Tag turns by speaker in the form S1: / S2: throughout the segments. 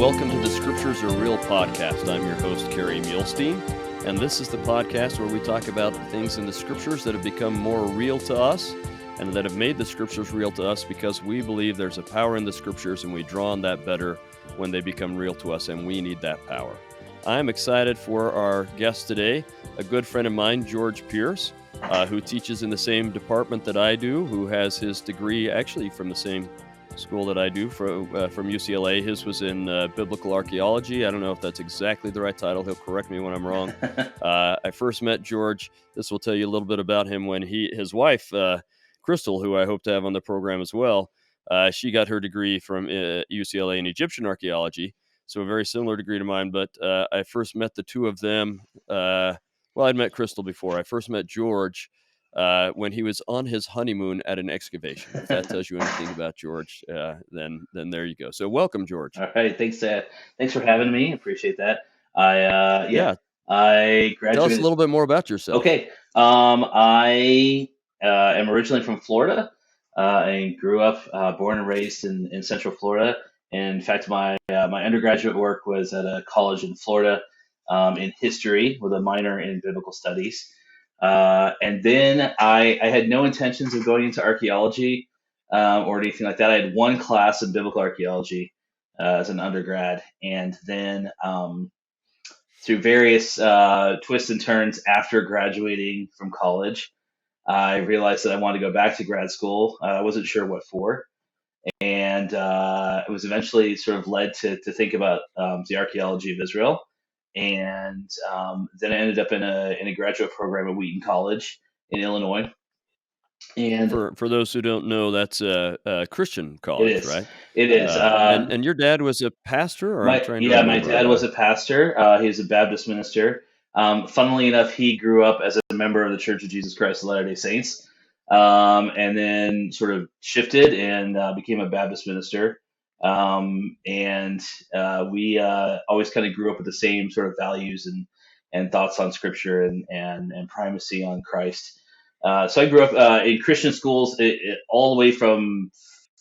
S1: Welcome to the Scriptures Are Real podcast. I'm your host, Kerry, and this is the podcast where we talk about things in the Scriptures that have become more real to us and that have made the Scriptures real to us because we believe there's a power in the Scriptures and we draw on that better when they become real to us, and we need that power. I'm excited for our guest today, a good friend of mine, George Pierce, who teaches in the same department that I do, who has his degree actually from the same school that I do from UCLA. His was in biblical archaeology. I don't know if that's exactly the right title. He'll correct me when I'm wrong. I first met George. This will tell you a little bit about him when his wife, Crystal, who I hope to have on the program as well, she got her degree from UCLA in Egyptian archaeology. So a very similar degree to mine. But I first met the two of them. I'd met Crystal before. I first met George when he was on his honeymoon at an excavation. If that tells you anything about George, then there you go. So welcome, George.
S2: All right, thanks for having me. Appreciate that. I graduated.
S1: Tell us a little bit more about yourself.
S2: Okay. I am originally from Florida. I grew up, born and raised in Central Florida. And in fact, my undergraduate work was at a college in Florida in history with a minor in biblical studies. And then I had no intentions of going into archaeology or anything like that. I had one class in biblical archaeology as an undergrad, and then through various twists and turns after graduating from college, I realized that I wanted to go back to grad school. I wasn't sure what for, and it was eventually sort of led to think about the archaeology of Israel. And then I ended up in a graduate program at Wheaton College in Illinois. And
S1: for those who don't know, that's a Christian college, right?
S2: It is.
S1: And your dad was a pastor, or
S2: my dad was a pastor. He was a Baptist minister. Funnily enough, he grew up as a member of the Church of Jesus Christ of Latter-day Saints, and then sort of shifted and became a Baptist minister. And we always kind of grew up with the same sort of values and thoughts on Scripture and primacy on Christ. So I grew up in Christian schools all the way from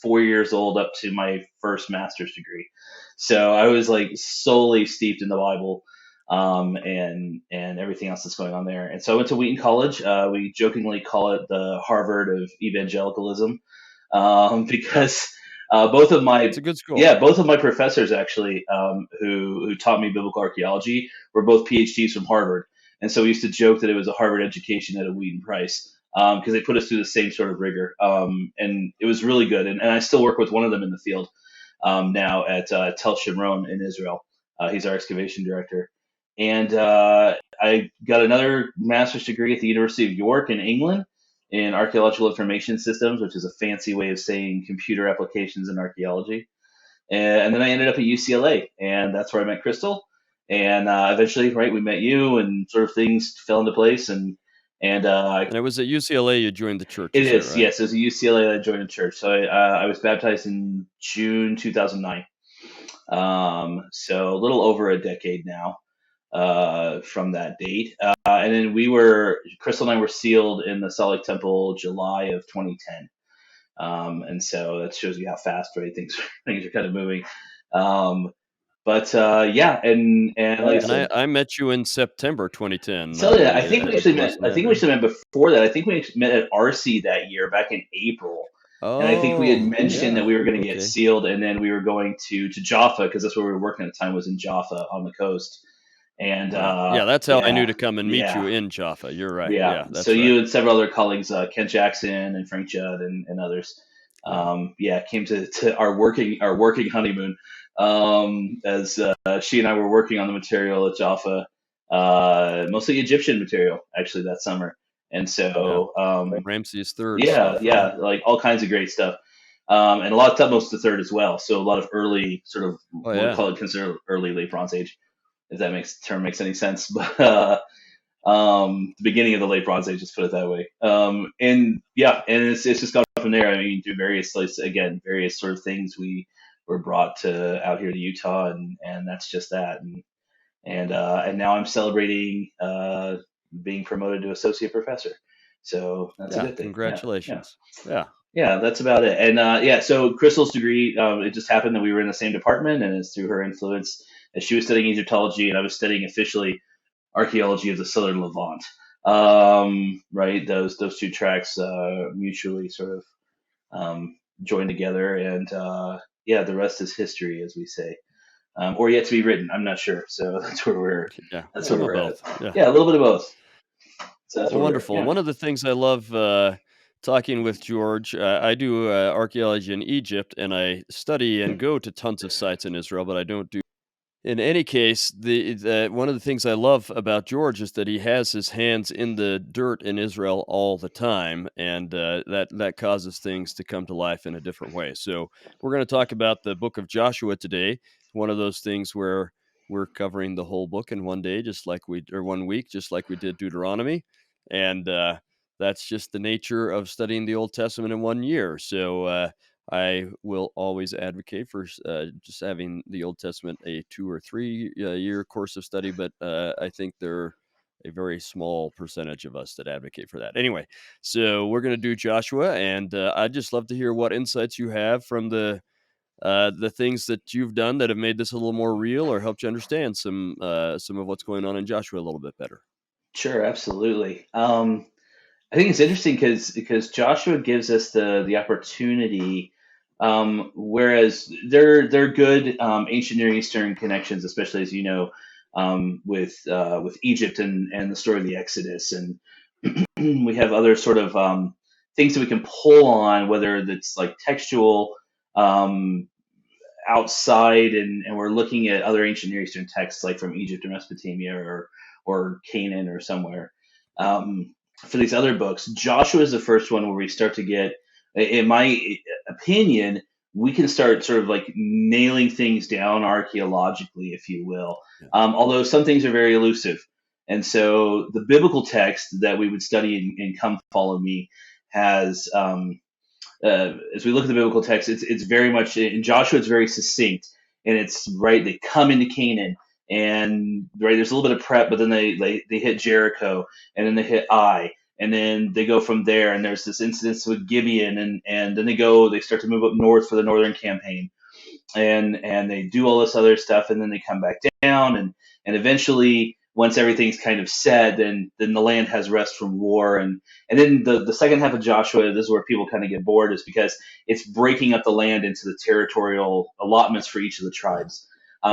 S2: 4 years old up to my first master's degree. So I was like solely steeped in the Bible and everything else that's going on there. And so I went to Wheaton College. We jokingly call it the Harvard of evangelicalism because both of my
S1: It's a good school.
S2: both of my professors actually who taught me biblical archaeology were both PhDs from Harvard. And so we used to joke that it was a Harvard education at a Wheaton price because they put us through the same sort of rigor. And it was really good. And I still work with one of them in the field now at Tel Shimron in Israel. He's our excavation director. And I got another master's degree at the University of York in England in archaeological information systems, which is a fancy way of saying computer applications in archaeology. And then I ended up at UCLA, and that's where I met Crystal. And eventually, right, we met you, and sort of things fell into place. And
S1: it was at UCLA you joined the church.
S2: It is,
S1: right?
S2: Yes. It was at UCLA that I joined the church. So I was baptized in June 2009. So a little over a decade now from that date. And then Crystal and I were sealed in the Salt Lake Temple July of 2010. And so that shows you how fast, right, things are kind of moving. But and like I said,
S1: I met you in September 2010.
S2: So I think we actually met. I think we actually met before that. I think we met at RC that year, back in April. And I think we had mentioned that we were going to get sealed, and then we were going to Jaffa because that's where we were working at the time, was in Jaffa on the coast. And
S1: that's how I knew to come and meet you in Jaffa. You're right.
S2: Yeah.
S1: That's
S2: so
S1: right.
S2: You and several other colleagues, Ken Jackson and Frank Judd and others, came to our working honeymoon. As she and I were working on the material at Jaffa, mostly Egyptian material actually that summer. And so
S1: Ramses III.
S2: Like all kinds of great stuff. And a lot of Tutmosis the Third as well. So a lot of early sort of consider early late Bronze Age, if that makes any sense. But the beginning of the late Bronze Age, just put it that way. And it's just gone from there. I mean, through various sort of things we were brought out here to Utah, and that's just that. And now I'm celebrating being promoted to associate professor. So that's a good thing.
S1: Congratulations. Yeah.
S2: Yeah, that's about it. And yeah, so Crystal's degree, it just happened that we were in the same department, and it's through her influence. And she was studying Egyptology, and I was studying officially archaeology of the Southern Levant. Right, those two tracks mutually sort of joined together, and yeah, the rest is history, as we say, or yet to be written. I'm not sure. So
S1: Yeah,
S2: that's
S1: well,
S2: where
S1: well,
S2: we're at.
S1: both. Yeah.
S2: Yeah, a little bit of both. So that's
S1: Well,
S2: where we're at.
S1: wonderful.
S2: Yeah.
S1: One of the things I love talking with George, I do archaeology in Egypt, and I study and go to tons of sites in Israel, but I don't do. In any case, the one of the things I love about George is that he has his hands in the dirt in Israel all the time, and that causes things to come to life in a different way. So we're going to talk about the book of Joshua today. One of those things where we're covering the whole book in one day, just like we or 1 week, just like we did Deuteronomy, and that's just the nature of studying the Old Testament in 1 year. So. I will always advocate for just having the Old Testament a 2 or 3 year course of study, but I think there are a very small percentage of us that advocate for that. Anyway, so we're going to do Joshua, and I'd just love to hear what insights you have from the things that you've done that have made this a little more real or helped you understand some of what's going on in Joshua a little bit better.
S2: Sure, absolutely. I think it's interesting because Joshua gives us the opportunity, whereas they're good ancient Near Eastern connections, especially as you know, with Egypt and the story of the Exodus, and we have other sort of things that we can pull on, whether that's like textual, um, outside, and we're looking at other ancient Near Eastern texts like from Egypt or Mesopotamia or Canaan or somewhere. For these other books, Joshua is the first one where we start to get, in my opinion, we can start sort of like nailing things down archaeologically, if you will.
S1: Yeah.
S2: Although some things are very elusive. And so the biblical text that we would study in Come Follow Me has as we look at the biblical text, it's very much in Joshua. It's very succinct, and it's right. They come into Canaan, and right there's a little bit of prep, but then they hit Jericho, and then they hit Ai, and then they go from there. And there's this incident with Gibeon, and then they start to move up north for the northern campaign, and they do all this other stuff, and then they come back down, and eventually once everything's kind of set, then the land has rest from war, and then the second half of Joshua, this is where people kind of get bored, is because it's breaking up the land into the territorial allotments for each of the tribes.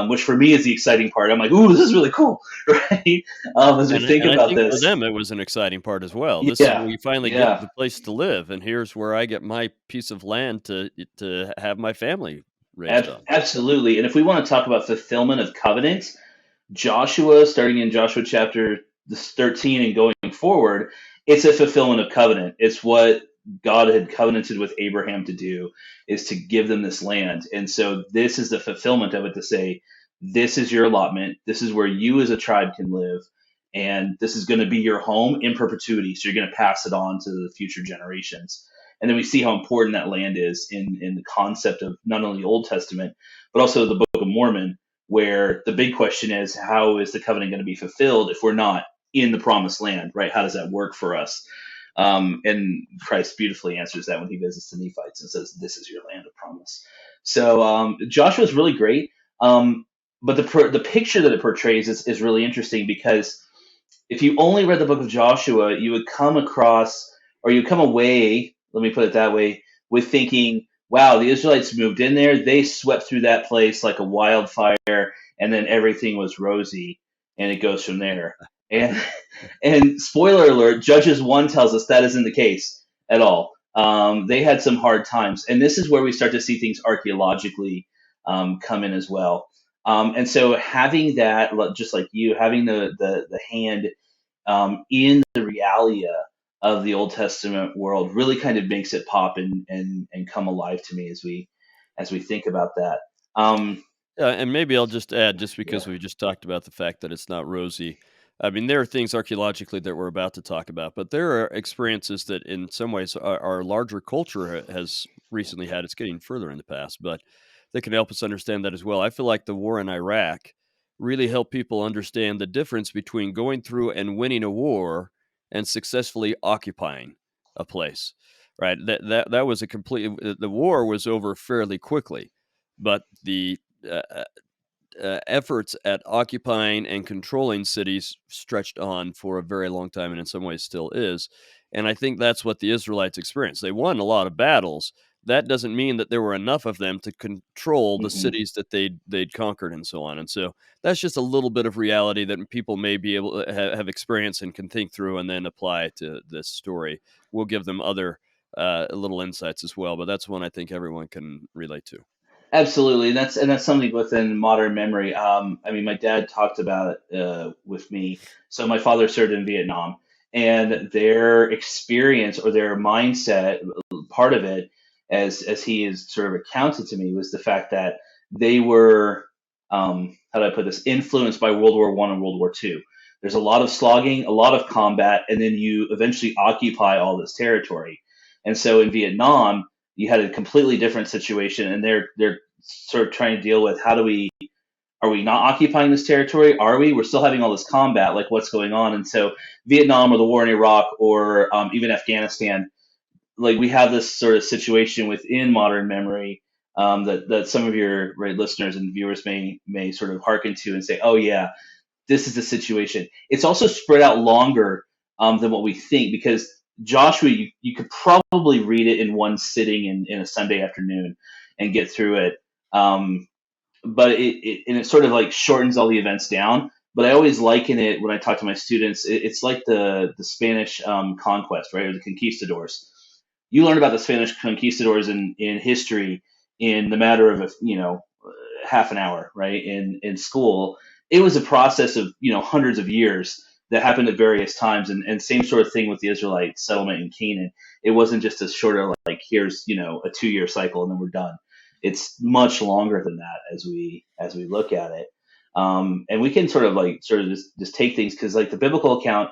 S2: Which for me is the exciting part. I'm like, ooh, this is really cool, right? As we think
S1: And I
S2: about
S1: think for
S2: this,
S1: them, it was an exciting part as well. This is
S2: yeah,
S1: where you finally get
S2: yeah,
S1: the place to live, and here's where I get my piece of land to have my family raised on.
S2: absolutely. And if we want to talk about fulfillment of covenant, Joshua, starting in Joshua chapter 13 and going forward, it's a fulfillment of covenant. It's what God had covenanted with Abraham to do, is to give them this land. And so this is the fulfillment of it, to say, this is your allotment. This is where you as a tribe can live. And this is going to be your home in perpetuity. So you're going to pass it on to the future generations. And then we see how important that land is in the concept of not only the Old Testament, but also the Book of Mormon, where the big question is, how is the covenant going to be fulfilled if we're not in the promised land, right? How does that work for us? And Christ beautifully answers that when he visits the Nephites and says, this is your land of promise. So Joshua is really great. But the picture that it portrays is really interesting, because if you only read the book of Joshua, you would come across, or you come away, let me put it that way, with thinking, wow, the Israelites moved in there, they swept through that place like a wildfire, and then everything was rosy, and it goes from there. And and spoiler alert, Judges 1 tells us that isn't the case at all. They had some hard times, and this is where we start to see things archaeologically come in as well. And so having that, just like you, having the hand in the realia of the Old Testament world really kind of makes it pop and come alive to me as we think about that. Um,
S1: Yeah, and maybe I'll just add, just
S2: yeah,
S1: because we just talked about the fact that it's not rosy. I mean, there are things archaeologically that we're about to talk about, but there are experiences that, in some ways, our larger culture has recently had. It's getting further in the past, but that can help us understand that as well. I feel like the war in Iraq really helped people understand the difference between going through and winning a war and successfully occupying a place. right? That was a complete. The war was over fairly quickly, but the uh, efforts at occupying and controlling cities stretched on for a very long time, and in some ways still is. And I think that's what the Israelites experienced. They won a lot of battles. That doesn't mean that there were enough of them to control the
S2: Hmm.
S1: cities that they'd conquered and so on. And so that's just a little bit of reality that people may be able to have experienced and can think through and then apply to this story. We'll give them other little insights as well, but that's one I think everyone can relate to.
S2: Absolutely, and that's something within modern memory. I mean, my dad talked about it with me. So my father served in Vietnam, and their experience or their mindset, part of it, as he is sort of recounted to me, was the fact that they were, how do I put this, influenced by World War I and World War II. There's a lot of slogging, a lot of combat, and then you eventually occupy all this territory. And so in Vietnam, you had a completely different situation, and they're sort of trying to deal with, how do we, are we not occupying this territory? Are we? We're still having all this combat. Like, what's going on? And so Vietnam or the war in Iraq or even Afghanistan, like, we have this sort of situation within modern memory, that some of your, right, listeners and viewers may sort of hearken to and say, oh yeah, this is the situation. It's also spread out longer than what we think, because Joshua, you could probably read it in one sitting in a Sunday afternoon and get through it. But it sort of like shortens all the events down. But I always liken it when I talk to my students. It's like the Spanish conquest, right, or the conquistadors. You learn about the Spanish conquistadors in history in the matter of half an hour, right, in school. It was a process of hundreds of years that happened at various times, and same sort of thing with the Israelite settlement in Canaan. It wasn't just a short of like, here's a 2 year cycle and then we're done. It's much longer than that as we look at it. And we can sort of just take things, because like the biblical account,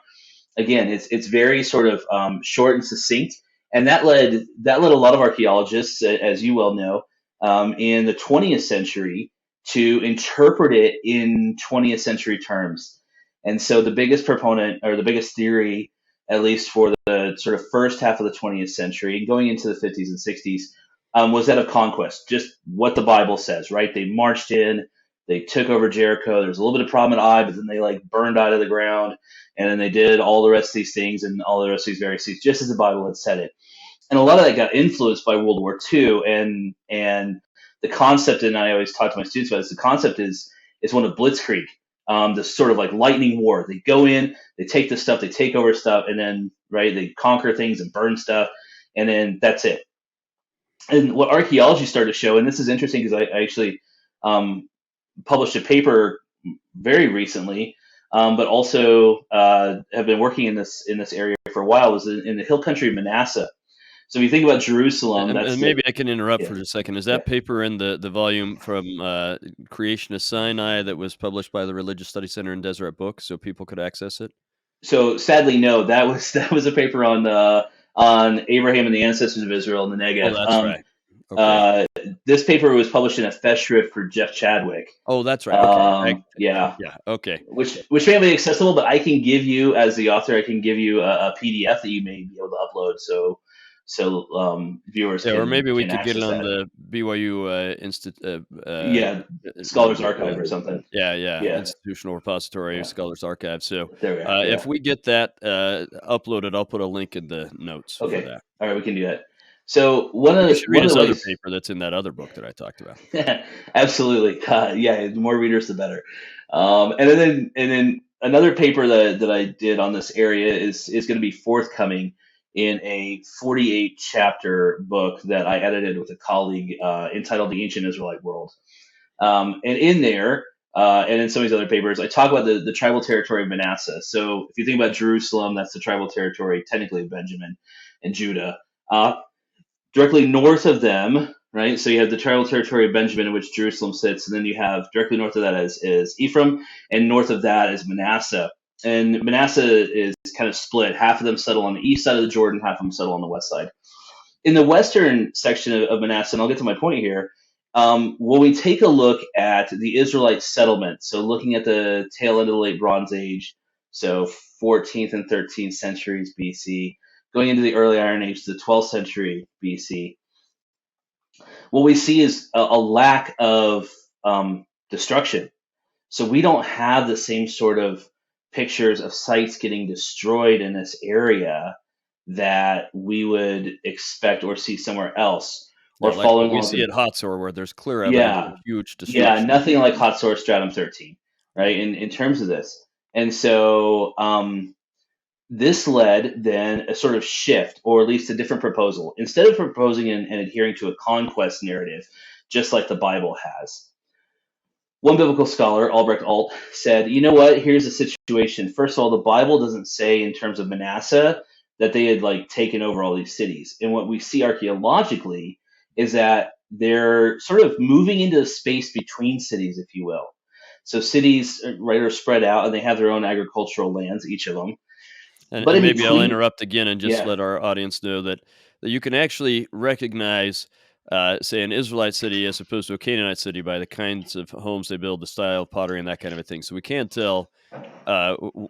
S2: again, it's very sort of short and succinct, and that led a lot of archaeologists, as you well know, in the 20th century, to interpret it in 20th century terms. And so the biggest proponent, or the biggest theory, at least for the sort of first half of the 20th century, going into the 50s and 60s, was that of conquest, just what the Bible says, right? They marched in, they took over Jericho. There was a little bit of problem at Ai, but then they like burned out of the ground, and then they did all the rest of these things and all the rest of these various things, just as the Bible had said it. And a lot of that got influenced by World War II, and the concept, and I always talk to my students about this. The concept is one of blitzkrieg, this sort of like lightning war. They go in, they take this stuff, they take over stuff, and then right they conquer things and burn stuff, and then that's it. And what archaeology started to show, and this is interesting because I actually um, published a paper very recently, but also have been working in this area for a while, was in the hill country of Manasseh. So if you think about Jerusalem,
S1: And
S2: that's
S1: maybe I can interrupt
S2: yeah,
S1: for just a second. Is
S2: yeah.
S1: that paper in the volume from Creation of Sinai that was published by the Religious Study Center in Deseret Books, so people could access it?
S2: So sadly, no, that was a paper on Abraham and the ancestors of Israel in the
S1: Oh,
S2: Negev.
S1: that's right. Okay.
S2: Uh, this paper was published in a festschrift for Jeff Chadwick.
S1: Oh, that's right. Okay.
S2: Yeah,
S1: Yeah. Okay.
S2: which may not be accessible, but I can give you, as the author, I can give you a PDF that you may be able to upload, so viewers
S1: Yeah, or maybe we
S2: can
S1: could get it
S2: access
S1: on
S2: that.
S1: the BYU
S2: Yeah, Scholars Archive or something.
S1: yeah,
S2: Yeah,
S1: Institutional Repository,
S2: yeah.
S1: Scholars Archive. So
S2: There we are.
S1: if
S2: Yeah.
S1: we get that uploaded, I'll put a link in the notes for
S2: Okay.
S1: that.
S2: All right, we can do that. So one of
S1: You
S2: the
S1: should read
S2: one of
S1: his
S2: the
S1: other
S2: ways.
S1: paper that's in that other book that I talked about.
S2: Absolutely. Yeah, the more readers, the better. And then another paper that I did on this area is going to be forthcoming in a 48 chapter book that I edited with a colleague, entitled "The Ancient Israelite World." And in there, and in some of these other papers, I talk about the tribal territory of Manasseh. So if you think about Jerusalem, that's the tribal territory, technically, of Benjamin and Judah. Directly north of them, right? So you have the tribal territory of Benjamin, in which Jerusalem sits, and then you have directly north of that is Ephraim, and north of that is Manasseh. And Manasseh is kind of split. Half of them settle on the east side of the Jordan, half of them settle on the west side. In the western section of Manasseh, and I'll get to my point here, when we take a look at the Israelite settlement, so looking at the tail end of the Late Bronze Age, so 14th and 13th centuries BC, going into the early Iron Age, the 12th century BC, what we see is a lack of destruction. So we don't have the same sort of pictures of sites getting destroyed in this area that we would expect or see somewhere else, or
S1: Yeah, like what
S2: following
S1: we
S2: along
S1: see
S2: the
S1: at Hatzor, where there's clear evidence of
S2: yeah,
S1: huge
S2: yeah,
S1: destruction.
S2: nothing like hot source stratum 13, right? In terms of this, and so this led then a sort of shift, or at least a different proposal. Instead of proposing and adhering to a conquest narrative, just like the Bible has, one biblical scholar, Albrecht Alt, said, you know what? Here's the situation. First of all, the Bible doesn't say in terms of Manasseh that they had like taken over all these cities. And what we see archaeologically is that they're sort of moving into the space between cities, if you will. So cities, right, are spread out and they have their own agricultural lands, each of them. But
S1: And
S2: in
S1: maybe I'll
S2: between,
S1: interrupt again and just
S2: yeah,
S1: let our audience know that you can actually recognize, say, an Israelite city as opposed to a Canaanite city by the kinds of homes they build, the style of pottery, and that kind of a thing. So we can tell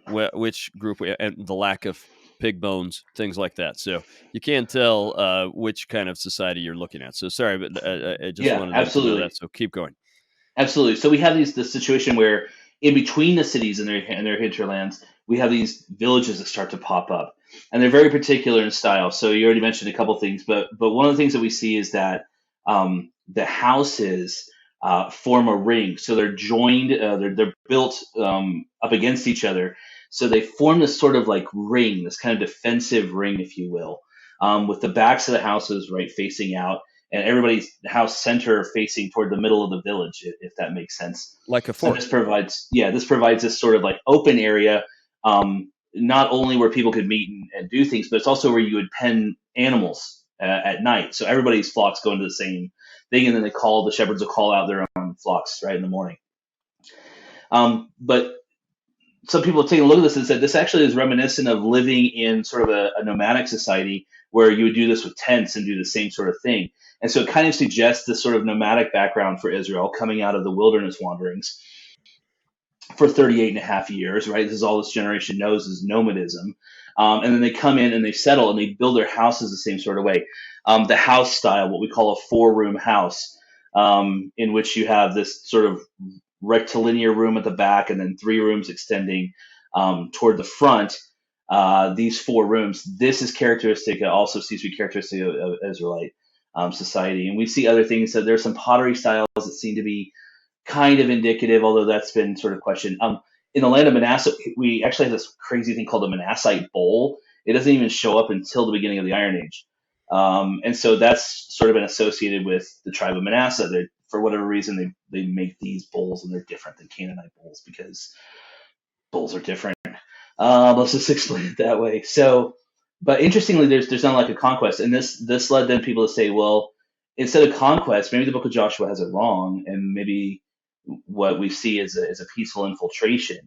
S1: which group and the lack of pig bones, things like that. So you can tell which kind of society you're looking at. So sorry, but I just
S2: yeah,
S1: wanted them to know
S2: absolutely.
S1: that. So keep going.
S2: Absolutely. So we have this situation where in between the cities and their hinterlands, we have these villages that start to pop up, and they're very particular in style. So you already mentioned a couple things, but one of the things that we see is that the houses form a ring. So they're joined, they're built up against each other. So they form this sort of like ring, this kind of defensive ring, if you will, with the backs of the houses right facing out and everybody's house center facing toward the middle of the village, if that makes sense.
S1: Like a
S2: So
S1: fort.
S2: this provides this sort of like open area, not only where people could meet and do things, but it's also where you would pen animals at night. So everybody's flocks go into the same thing, and then the shepherds will call out their own flocks right in the morning. But some people have taken a look at this and said this actually is reminiscent of living in sort of a nomadic society where you would do this with tents and do the same sort of thing. And so it kind of suggests this sort of nomadic background for Israel coming out of the wilderness wanderings for 38 and a half years, right? This is all this generation knows is nomadism. And then they come in and they settle and they build their houses the same sort of way. The house style, what we call a four-room house, in which you have this sort of rectilinear room at the back and then three rooms extending toward the front. These four rooms, this is characteristic, also seems to be characteristic of Israelite society. And we see other things. So there's some pottery styles that seem to be kind of indicative, although that's been sort of questioned. In the land of Manasseh, we actually have this crazy thing called the Manassite bowl. It doesn't even show up until the beginning of the Iron Age. And so that's sort of been associated with the tribe of Manasseh. That for whatever reason, they make these bowls and they're different than Canaanite bowls because bowls are different. Let's just explain it that way. So, but interestingly, there's not like a conquest, and this led then people to say, well, instead of conquest, maybe the Book of Joshua has it wrong, and maybe what we see is a peaceful infiltration.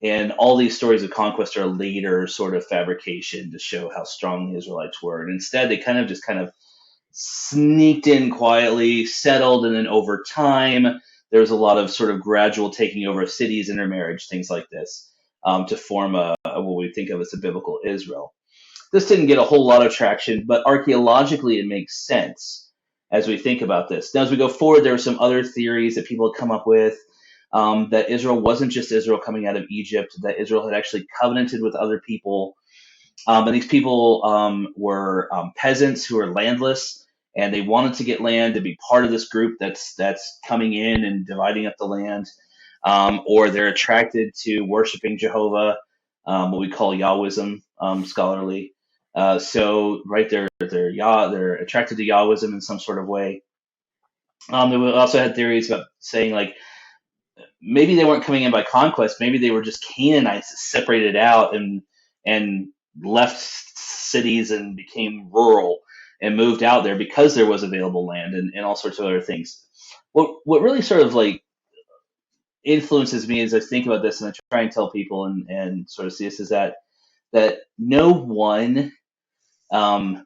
S2: And all these stories of conquest are later sort of fabrication to show how strong the Israelites were. And instead, they kind of sneaked in quietly, settled, and then over time, there was a lot of sort of gradual taking over of cities, intermarriage, things like this, to form what we think of as a biblical Israel. This didn't get a whole lot of traction, but archaeologically, it makes sense as we think about this. Now, as we go forward, there are some other theories that people have come up with. That Israel wasn't just Israel coming out of Egypt, that Israel had actually covenanted with other people. And these people were peasants who were landless, and they wanted to get land to be part of this group that's coming in and dividing up the land. Or they're attracted to worshiping Jehovah, what we call Yahwism, scholarly. So right, they're attracted to Yahwism in some sort of way. They also had theories about saying like maybe they weren't coming in by conquest. Maybe they were just Canaanites that separated out and left cities and became rural and moved out there because there was available land and all sorts of other things. What really sort of like influences me as I think about this and I try and tell people and sort of see this is that no one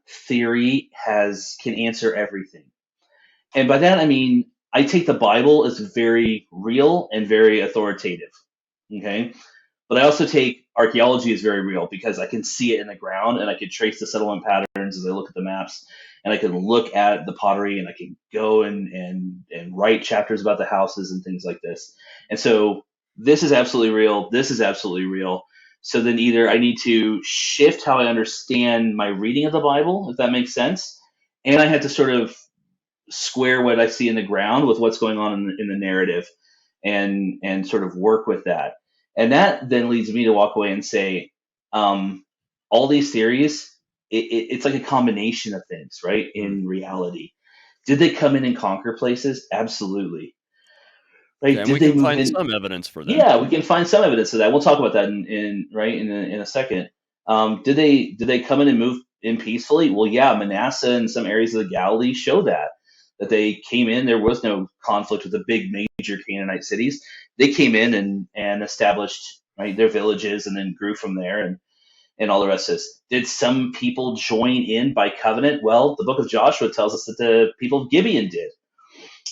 S2: theory can answer everything. And by that I mean I take the Bible as very real and very authoritative. Okay. But I also take archaeology as very real because I can see it in the ground and I can trace the settlement patterns as I look at the maps, and I can look at the pottery and I can go and write chapters about the houses and things like this. And so this is absolutely real. This is absolutely real. So then either I need to shift how I understand my reading of the Bible, if that makes sense, and I have to sort of square what I see in the ground with what's going on in the narrative, and sort of work with that. And that then leads me to walk away and say, um, all these theories, it's like a combination of things, right?
S1: Mm.
S2: In reality, did they come in and conquer places? Absolutely.
S1: Yeah,
S2: Right?
S1: and
S2: Did
S1: we
S2: they
S1: can
S2: move
S1: find
S2: in?
S1: some evidence for that.
S2: Yeah, we can find some evidence of that. We'll talk about that in right in a second. Did they come in and move in peacefully? Well, yeah, Manasseh and some areas of the Galilee show that they came in. There was no conflict with the big major Canaanite cities. They came in and established, right, their villages and then grew from there, and all the rest of this. Did some people join in by covenant? Well, the book of Joshua tells us that the people of Gibeon did,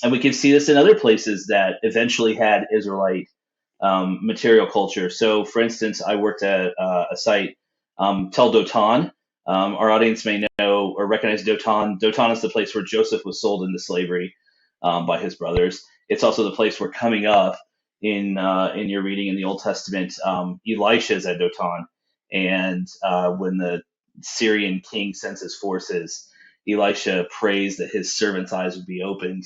S2: and we can see this in other places that eventually had Israelite material culture. So, for instance, I worked at a site, Tel Dotan. Our audience may know or recognize Dotan. Dotan is the place where Joseph was sold into slavery by his brothers. It's also the place where, coming up in your reading in the Old Testament, Elisha is at Dotan, and when the Syrian king sends his forces, Elisha prays that his servant's eyes would be opened,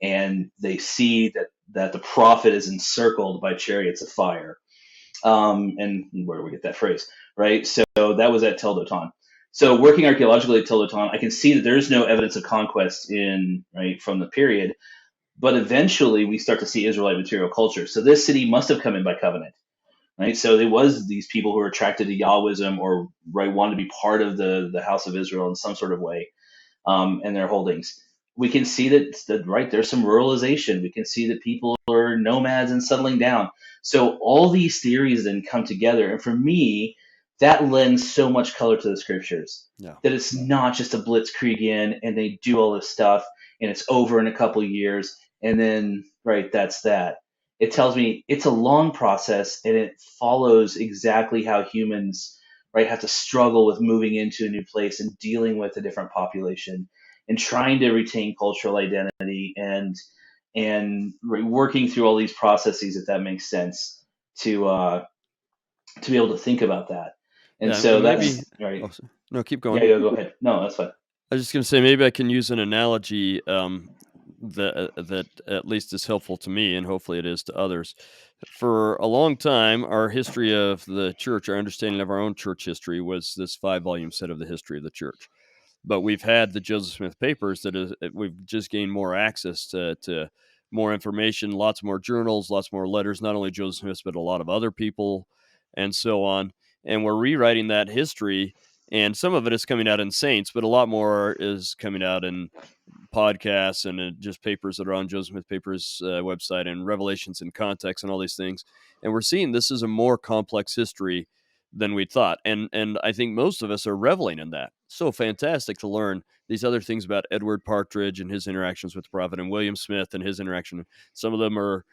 S2: and they see that the prophet is encircled by chariots of fire. And where do we get that phrase, right? So that was at Tel Dotan. So working archaeologically at Tel Dotan, I can see that there's no evidence of conquest in right from the period, but eventually we start to see Israelite material culture. So this city must have come in by covenant, right? So there was these people who were attracted to Yahwism, or right wanted to be part of the house of Israel in some sort of way, and their holdings. We can see that right there's some ruralization. We can see that people are nomads and settling down. So all these theories then come together, and for me, that lends so much color to the scriptures.
S1: Yeah.
S2: That it's not just a blitzkrieg in, and they do all this stuff, and it's over in a couple of years, and then right that's that. It tells me it's a long process, and it follows exactly how humans right have to struggle with moving into a new place and dealing with a different population and trying to retain cultural identity, and working through all these processes, if that makes sense, to be able to think about that. And
S1: Yeah,
S2: so
S1: and maybe.
S2: that's right.
S1: Oh, no, keep going.
S2: Yeah, go ahead. No, that's fine.
S1: I was just going to say maybe I can use an analogy that at least is helpful to me, and hopefully it is to others. For a long time, our history of the church, our understanding of our own church history, was this 5-volume set of the history of the church. But we've had the Joseph Smith papers that is, we've just gained more access to more information, lots more journals, lots more letters, not only Joseph Smith, but a lot of other people, and so on. And we're rewriting that history, and some of it is coming out in Saints, but a lot more is coming out in podcasts and just papers that are on Joseph Smith Papers website, and Revelations in Context and all these things. And we're seeing this is a more complex history than we thought. And I think most of us are reveling in that. So fantastic to learn these other things about Edward Partridge and his interactions with the prophet, and William Smith and his interaction. Some of them are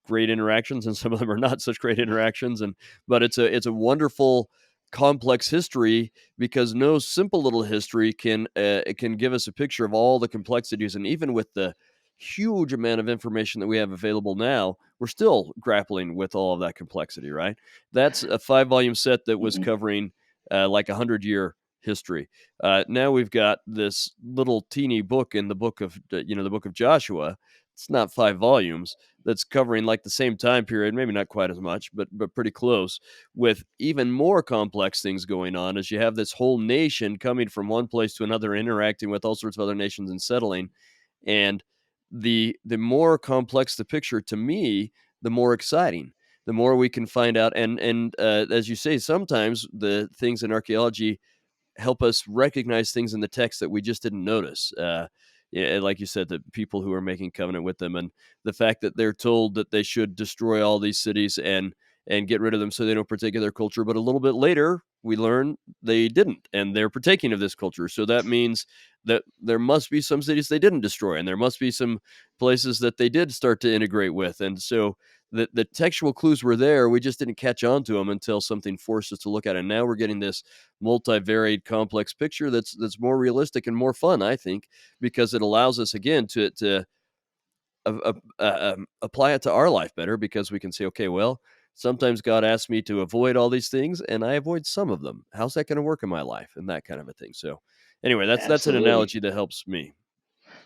S1: great interactions and some of them are not such great interactions, but it's a wonderful complex history, because no simple little history can it can give us a picture of all the complexities. And even with the huge amount of information that we have available now, we're still grappling with all of that complexity, right? That's a 5-volume set that was
S2: Hmm.
S1: covering like 100-year history. Now we've got this little teeny book in the book of the book of Joshua. It's not 5 volumes, that's covering like the same time period, maybe not quite as much, but pretty close, with even more complex things going on, as you have this whole nation coming from one place to another, interacting with all sorts of other nations and settling. And the more complex the picture, to me, the more exciting, the more we can find out. And as you say, sometimes the things in archaeology help us recognize things in the text that we just didn't notice. Yeah, like you said, the people who are making covenant with them, and the fact that they're told that they should destroy all these cities, and get rid of them so they don't partake of their culture. But a little bit later, we learn they didn't, and they're partaking of this culture. So that means that there must be some cities they didn't destroy, and there must be some places that they did start to integrate with. And so the textual clues were there. We just didn't catch on to them until something forced us to look at it. And now we're getting this multivariate, complex picture that's more realistic and more fun, I think, because it allows us again to apply it to our life better, because we can say, okay, well, sometimes God asks me to avoid all these things, and I avoid some of them. How's that going to work in my life, and that kind of a thing. So, anyway, that's an
S2: Absolutely.
S1: analogy that helps me.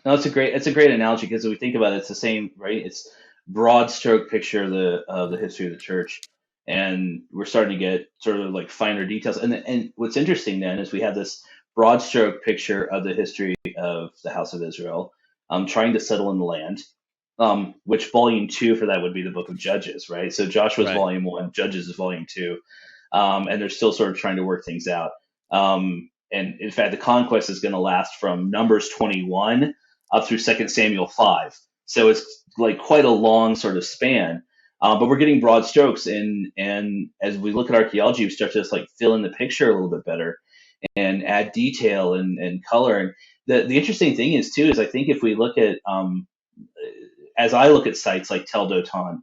S2: No, it's a great analogy because if we think about it, it's the same, right? It's broad stroke picture of the history of the church, and we're starting to get sort of like finer details. And what's interesting then is we have this broad stroke picture of the history of the house of Israel, trying to settle in the land. Which volume two for that would be the book of Judges, right? So Joshua's
S1: Right.
S2: volume one, Judges is volume two, and they're still sort of trying to work things out. And in fact, the conquest is going to last from Numbers 21 up through Second Samuel 5. So it's like quite a long sort of span. But we're getting broad strokes, and as we look at archaeology, we start to just like fill in the picture a little bit better and add detail and color. And the interesting thing is too is I think if we look at as I look at sites like Tel Dotan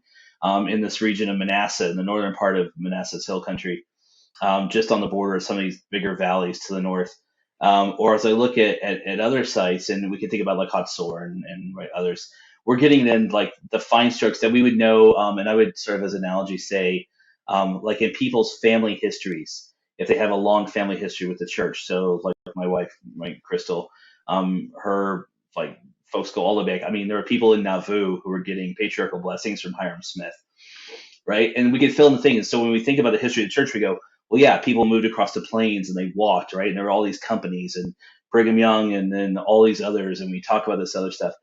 S2: in this region of Manasseh, in the northern part of Manasseh's hill country, just on the border of some of these bigger valleys to the north. Or as I look at other sites, and we can think about like Hatzor and right, others, we're getting then like the fine strokes that we would know. And I would sort of as an analogy say, like in people's family histories, if they have a long family history with the church. So like my wife, my Crystal, her like folks go all the way back. I mean, there are people in Nauvoo who are getting patriarchal blessings from Hiram Smith, right? And we can fill in the thing. And so when we think about the history of the church, we go, well, yeah, people moved across the plains and they walked, right? And there were all these companies and Brigham Young and then all these others. And we talk about this other stuff.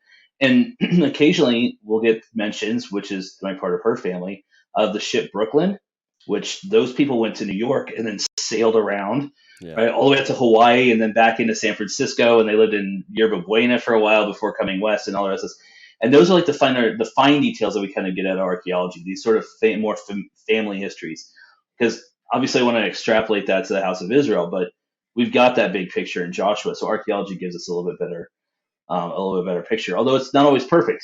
S2: And occasionally we'll get mentions, which is my part of her family, of the ship Brooklyn, which those people went to New York and then sailed around,
S1: Yeah.
S2: right, all the way up to Hawaii and then back into San Francisco. And they lived in Yerba Buena for a while before coming west and all the rest of this. And those are like the fine details that we kind of get out of archaeology, these sort of family histories. Because obviously I want to extrapolate that to the house of Israel, but we've got that big picture in Joshua. So archaeology gives us a little bit better picture, although it's not always perfect,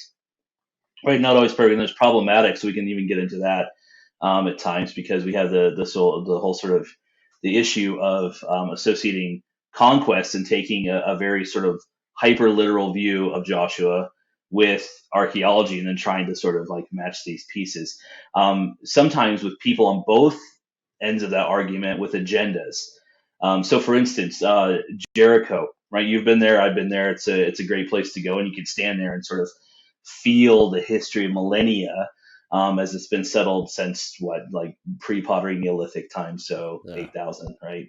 S2: right? Not always perfect. And there's problematic. So we can even get into that at times because we have the whole sort of the issue of associating conquest and taking a very sort of hyper literal view of Joshua with archaeology and then trying to sort of like match these pieces. Sometimes with people on both ends of that argument with agendas. So for instance, Jericho, right? You've been there, I've been there. It's a great place to go, and you can stand there and sort of feel the history of millennia as it's been settled since what, like pre-pottery Neolithic time, so
S1: Yeah.
S2: 8,000, right,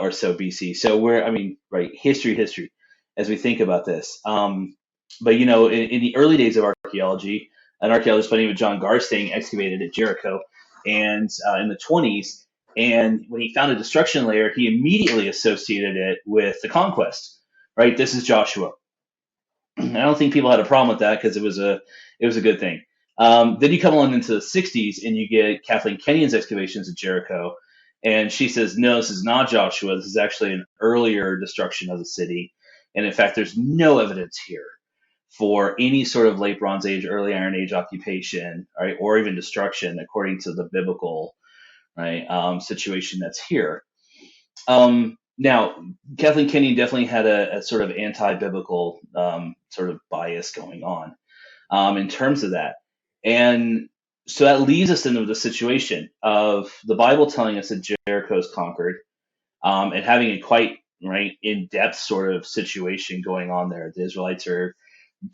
S2: or so BC. So I mean, right, history, as we think about this. But you know, in the early days of archaeology, an archaeologist by the name of John Garstang excavated at Jericho, and in the 20s. And when he found a destruction layer, he immediately associated it with the conquest. Right, this is Joshua. I don't think people had a problem with that because it was a good thing. Then you come along into the 60s and you get Kathleen Kenyon's excavations at Jericho, and she says, no, this is not Joshua. This is actually an earlier destruction of the city. And in fact, there's no evidence here for any sort of late Bronze Age, early Iron Age occupation, right, or even destruction according to the biblical, right, situation that's here. Now, Kathleen Kenyon definitely had a sort of anti-biblical sort of bias going on in terms of that. And so that leads us into the situation of the Bible telling us that Jericho is conquered and having a quite right in-depth sort of situation going on there. The Israelites are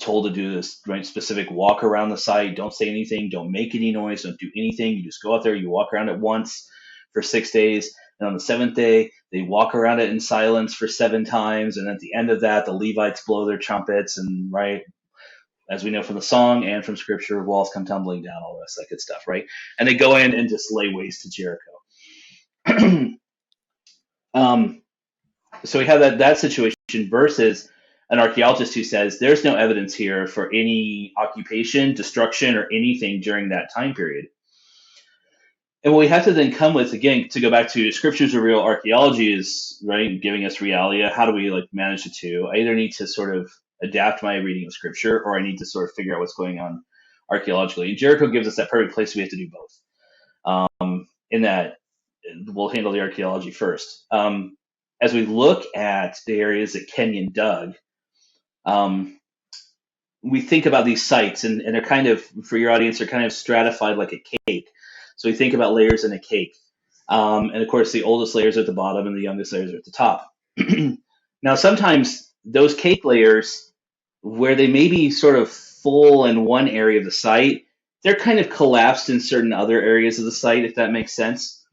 S2: told to do this right specific walk around the site. Don't say anything. Don't make any noise. Don't do anything. You just go out there. You walk around it once for 6 days. And on the seventh day, they walk around it in silence for 7 times. And at the end of that, the Levites blow their trumpets. And right, as we know from the song and from scripture, walls come tumbling down, all the rest of that good stuff, right? And they go in and just lay waste to Jericho. So we have that situation versus an archaeologist who says there's no evidence here for any occupation, destruction, or anything during that time period. And what we have to then come with, again, to go back to scriptures are real, archaeology is right, giving us realia. How do we like manage the two? I either need to sort of adapt my reading of scripture, or I need to sort of figure out what's going on archaeologically. And Jericho gives us that perfect place. We have to do both. In that, we'll handle the archaeology first. As we look at the areas that Kenyon dug, um, we think about these sites, and they're kind of, for your audience, they're kind of stratified like a cake. So we think about layers in a cake. And of course, the oldest layers are at the bottom and the youngest layers are at the top. Now, sometimes those cake layers, where they may be sort of full in one area of the site, they're kind of collapsed in certain other areas of the site, if that makes sense.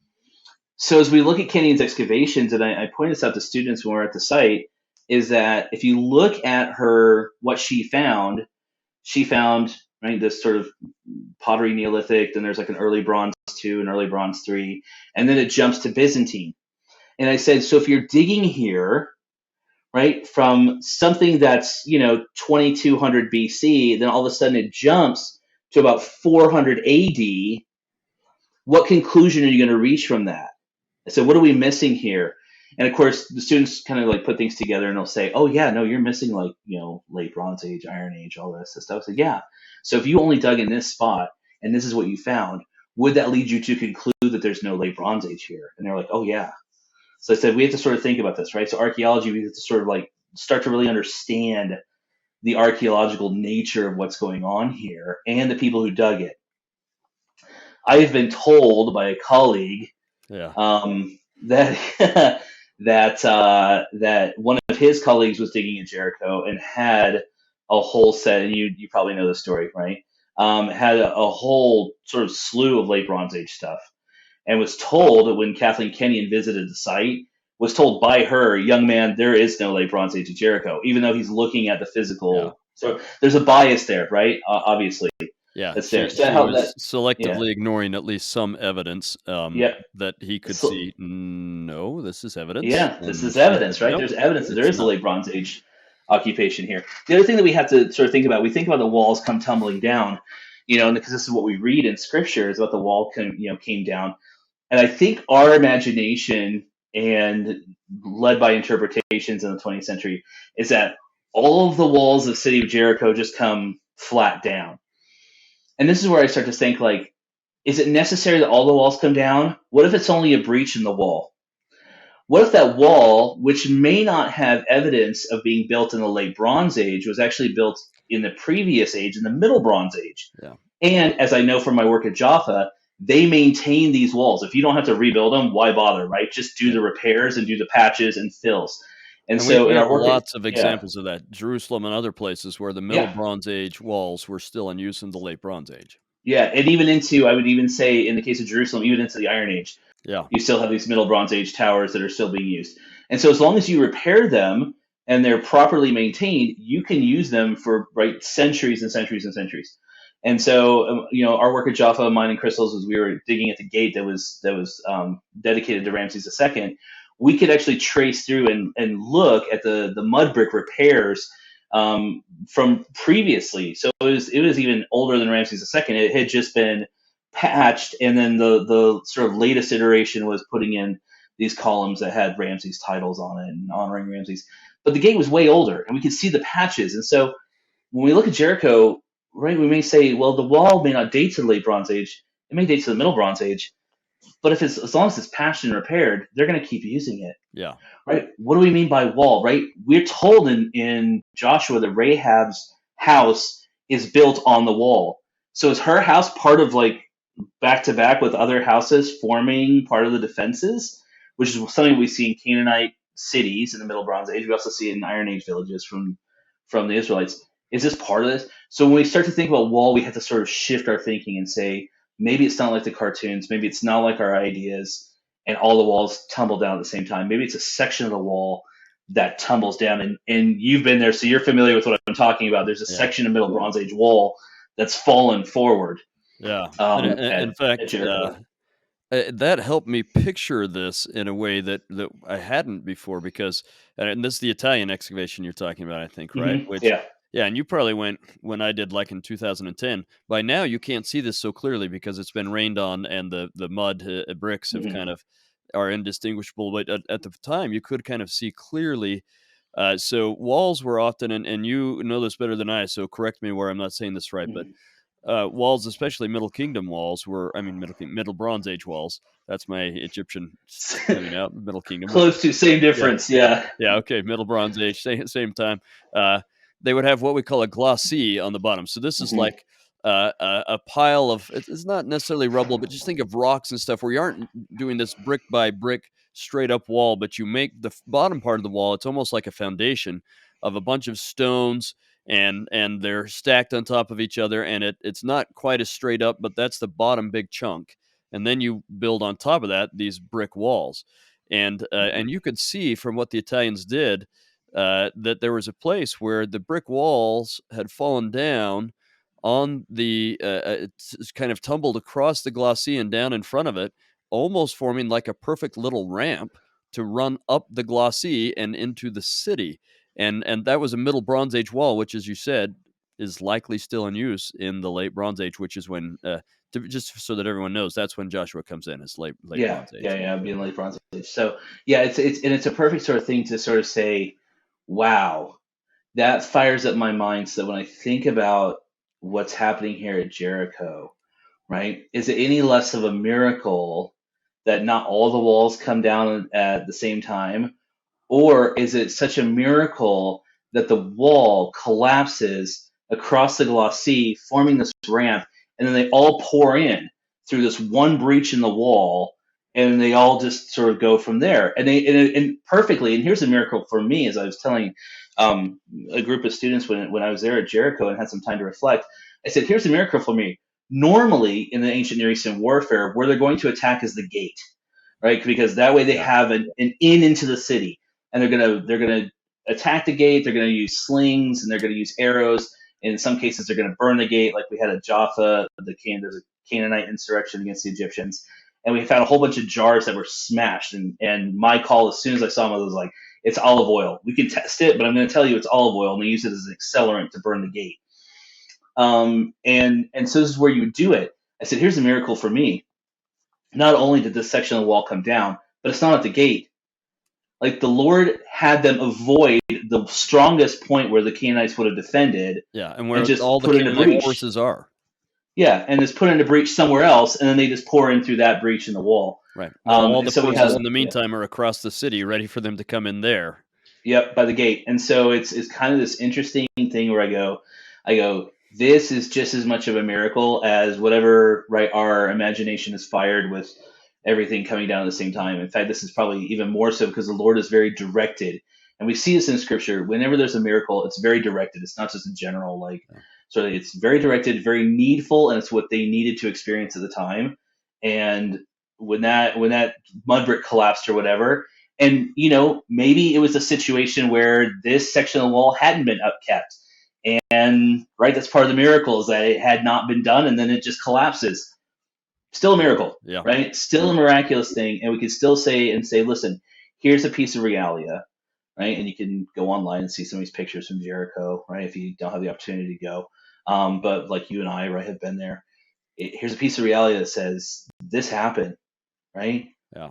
S2: So as we look at Kenyon's excavations, and I point this out to students when we're at the site, is that if you look at what she found right this sort of pottery Neolithic, then there's like an early Bronze 2, an early Bronze 3, and then it jumps to Byzantine. And I said, so if you're digging here, right, from something that's 2200 BC, then all of a sudden it jumps to about 400 AD. What conclusion are you going to reach from that? I said, what are we missing here? And of course, the students kind of like put things together, and they'll say, oh yeah, no, you're missing like, late Bronze Age, Iron Age, all that stuff. I said, yeah. So if you only dug in this spot and this is what you found, would that lead you to conclude that there's no late Bronze Age here? And they're like, oh yeah. So I said, we have to sort of think about this, right? So archaeology, we have to sort of like start to really understand the archaeological nature of what's going on here and the people who dug it. I have been told by a colleague
S1: Yeah.
S2: that that one of his colleagues was digging in Jericho and had a whole set, and you probably know the story, right? Had a whole sort of slew of late Bronze Age stuff, and was told that when Kathleen Kenyon visited the site, was told by her, young man, there is no late Bronze Age of Jericho, even though he's looking at the physical.
S1: Yeah.
S2: So there's a bias there, right? Obviously.
S1: Yeah,
S2: That's
S1: she,
S2: there. So
S1: she
S2: how
S1: was
S2: that, yeah,
S1: selectively ignoring at least some evidence
S2: yeah.
S1: that he could
S2: So,
S1: see. No, this is evidence.
S2: yeah, this
S1: And
S2: is
S1: she said,
S2: evidence, right?
S1: nope,
S2: There's evidence that there
S1: it's
S2: is a
S1: not.
S2: late Bronze Age occupation here. The other thing that we have to sort of think about, we think about the walls come tumbling down, and because this is what we read in Scripture is about the wall came down, and I think our imagination and led by interpretations in the 20th century is that all of the walls of the city of Jericho just come flat down, and this is where I start to think like, is it necessary that all the walls come down? What if it's only a breach in the wall? What if that wall, which may not have evidence of being built in the late Bronze Age, was actually built in the previous age, in the Middle Bronze Age?
S1: Yeah.
S2: And as I know from my work at Jaffa, they maintain these walls. If you don't have to rebuild them, why bother, right? Just do the repairs and do the patches and fills. And
S1: And we,
S2: so
S1: we
S2: in
S1: have
S2: our work,
S1: lots of
S2: yeah,
S1: examples of that. Jerusalem and other places where the Middle
S2: yeah,
S1: Bronze Age walls were still in use in the Late Bronze Age.
S2: yeah, and even into, I would even say in the case of Jerusalem, even into the Iron Age,
S1: Yeah.
S2: you still have these Middle Bronze Age towers that are still being used. And so as long as you repair them and they're properly maintained, you can use them for centuries and centuries and centuries. And so our work at Jaffa, mine and Crystal's, was we were digging at the gate that was dedicated to Ramses II. We could actually trace through and look at the mud brick repairs from previously. So it was even older than Ramses II. It had just been patched, and then the sort of latest iteration was putting in these columns that had Ramses titles on it and honoring Ramses. But the gate was way older, and we could see the patches. And so when we look at Jericho, right, we may say, well, the wall may not date to the late Bronze Age; it may date to the Middle Bronze Age. But if it's as long as it's patched and repaired, they're going to keep using it.
S1: Yeah.
S2: Right? What do we mean by wall? Right? We're told in Joshua that Rahab's house is built on the wall. So is her house part of like back to back with other houses forming part of the defenses, which is something we see in Canaanite cities in the Middle Bronze Age. We also see it in Iron Age villages from the Israelites. Is this part of this? So when we start to think about wall, we have to sort of shift our thinking and say, maybe it's not like the cartoons, maybe it's not like our ideas, and all the walls tumble down at the same time. Maybe it's a section of the wall that tumbles down, and you've been there, so you're familiar with what I'm talking about. There's a section of Middle Bronze Age wall that's fallen forward.
S1: Yeah. In fact, that helped me picture this in a way that I hadn't before, because, and this is the Italian excavation you're talking about, I think, right?
S2: Mm-hmm.
S1: Which
S2: Yeah.
S1: Yeah, and you probably went when I did, like, in 2010. By now, you can't see this so clearly because it's been rained on and the mud, bricks have
S2: Hmm.
S1: kind of are indistinguishable, but at the time, you could kind of see clearly. So walls were often, and you know this better than I, so correct me where I'm not saying this right, but
S2: Hmm.
S1: walls, especially Middle Kingdom walls, were, I mean, Middle Bronze Age walls. That's my Egyptian coming out. Middle Kingdom.
S2: Close to same
S1: Yeah,
S2: difference. Yeah.
S1: yeah, okay, Middle Bronze Age, same time. Uh, they would have what we call a glacis on the bottom. So this is
S2: Hmm.
S1: like a pile of, it's not necessarily rubble, but just think of rocks and stuff where you aren't doing this brick by brick straight up wall, but you make the bottom part of the wall. It's almost like a foundation of a bunch of stones, and they're stacked on top of each other, and it's not quite as straight up, but that's the bottom big chunk. And then you build on top of that these brick walls, and
S2: Hmm.
S1: you could see from what the Italians did that there was a place where the brick walls had fallen down on it's kind of tumbled across the glacis and down in front of it, almost forming like a perfect little ramp to run up the glacis and into the city. And that was a Middle Bronze Age wall, which, as you said, is likely still in use in the Late Bronze Age, which is when just so that everyone knows, that's when Joshua comes in. It's late
S2: Yeah,
S1: Bronze
S2: yeah,
S1: Age.
S2: yeah. Being late Bronze Age. So yeah, it's a perfect sort of thing to sort of say, wow, that fires up my mind. So when I think about what's happening here at Jericho, right? Is it any less of a miracle that not all the walls come down at the same time? Or is it such a miracle that the wall collapses across the glacis, forming this ramp, and then they all pour in through this one breach in the wall, and they all just sort of go from there. And perfectly. And here's a miracle for me, as I was telling a group of students when I was there at Jericho and had some time to reflect. I said, "Here's a miracle for me. Normally, in the ancient Near Eastern warfare, where they're going to attack is the gate, right? Because that way they
S1: Yeah.
S2: have an in into the city, and they're gonna attack the gate. They're gonna use slings and they're gonna use arrows. And in some cases, they're gonna burn the gate, like we had at Jaffa. There's a Canaanite insurrection against the Egyptians, and we found a whole bunch of jars that were smashed. And my call, as soon as I saw them, I was like, "It's olive oil. We can test it, but I'm going to tell you it's olive oil, and they use it as an accelerant to burn the gate." And so this is where you would do it. I said, "Here's a miracle for me. Not only did this section of the wall come down, but it's not at the gate. Like the Lord had them avoid the strongest point where the Canaanites would have defended,
S1: Yeah, and
S2: and
S1: where
S2: just
S1: all the
S2: put in a
S1: Canaanite
S2: breach.
S1: forces are.
S2: Yeah, and just put in a breach somewhere else, and then they just pour in through that breach in the wall.
S1: Right. While all
S2: And
S1: the
S2: so we
S1: forces
S2: have,
S1: in the
S2: yeah,
S1: meantime are across the city ready for them to come in there.
S2: yep, by the gate. And so it's kind of this interesting thing where I go, this is just as much of a miracle as whatever, right, our imagination is fired with everything coming down at the same time. In fact, this is probably even more so because the Lord is very directed. And we see this in scripture. Whenever there's a miracle, it's very directed. It's not just a general like
S1: Yeah.
S2: so it's very directed, very needful, and it's what they needed to experience at the time. And when that mud brick collapsed or whatever, and maybe it was a situation where this section of the wall hadn't been upkept, and right, that's part of the miracle is that it had not been done, and then it just collapses. Still a miracle,
S1: Yeah.
S2: right? Still a miraculous thing, and we can still say, listen, here's a piece of realia, right? And you can go online and see some of these pictures from Jericho, right? If you don't have the opportunity to go, but like you and I, right, have been there. Here's a piece of reality that says this happened, right?
S1: Yeah.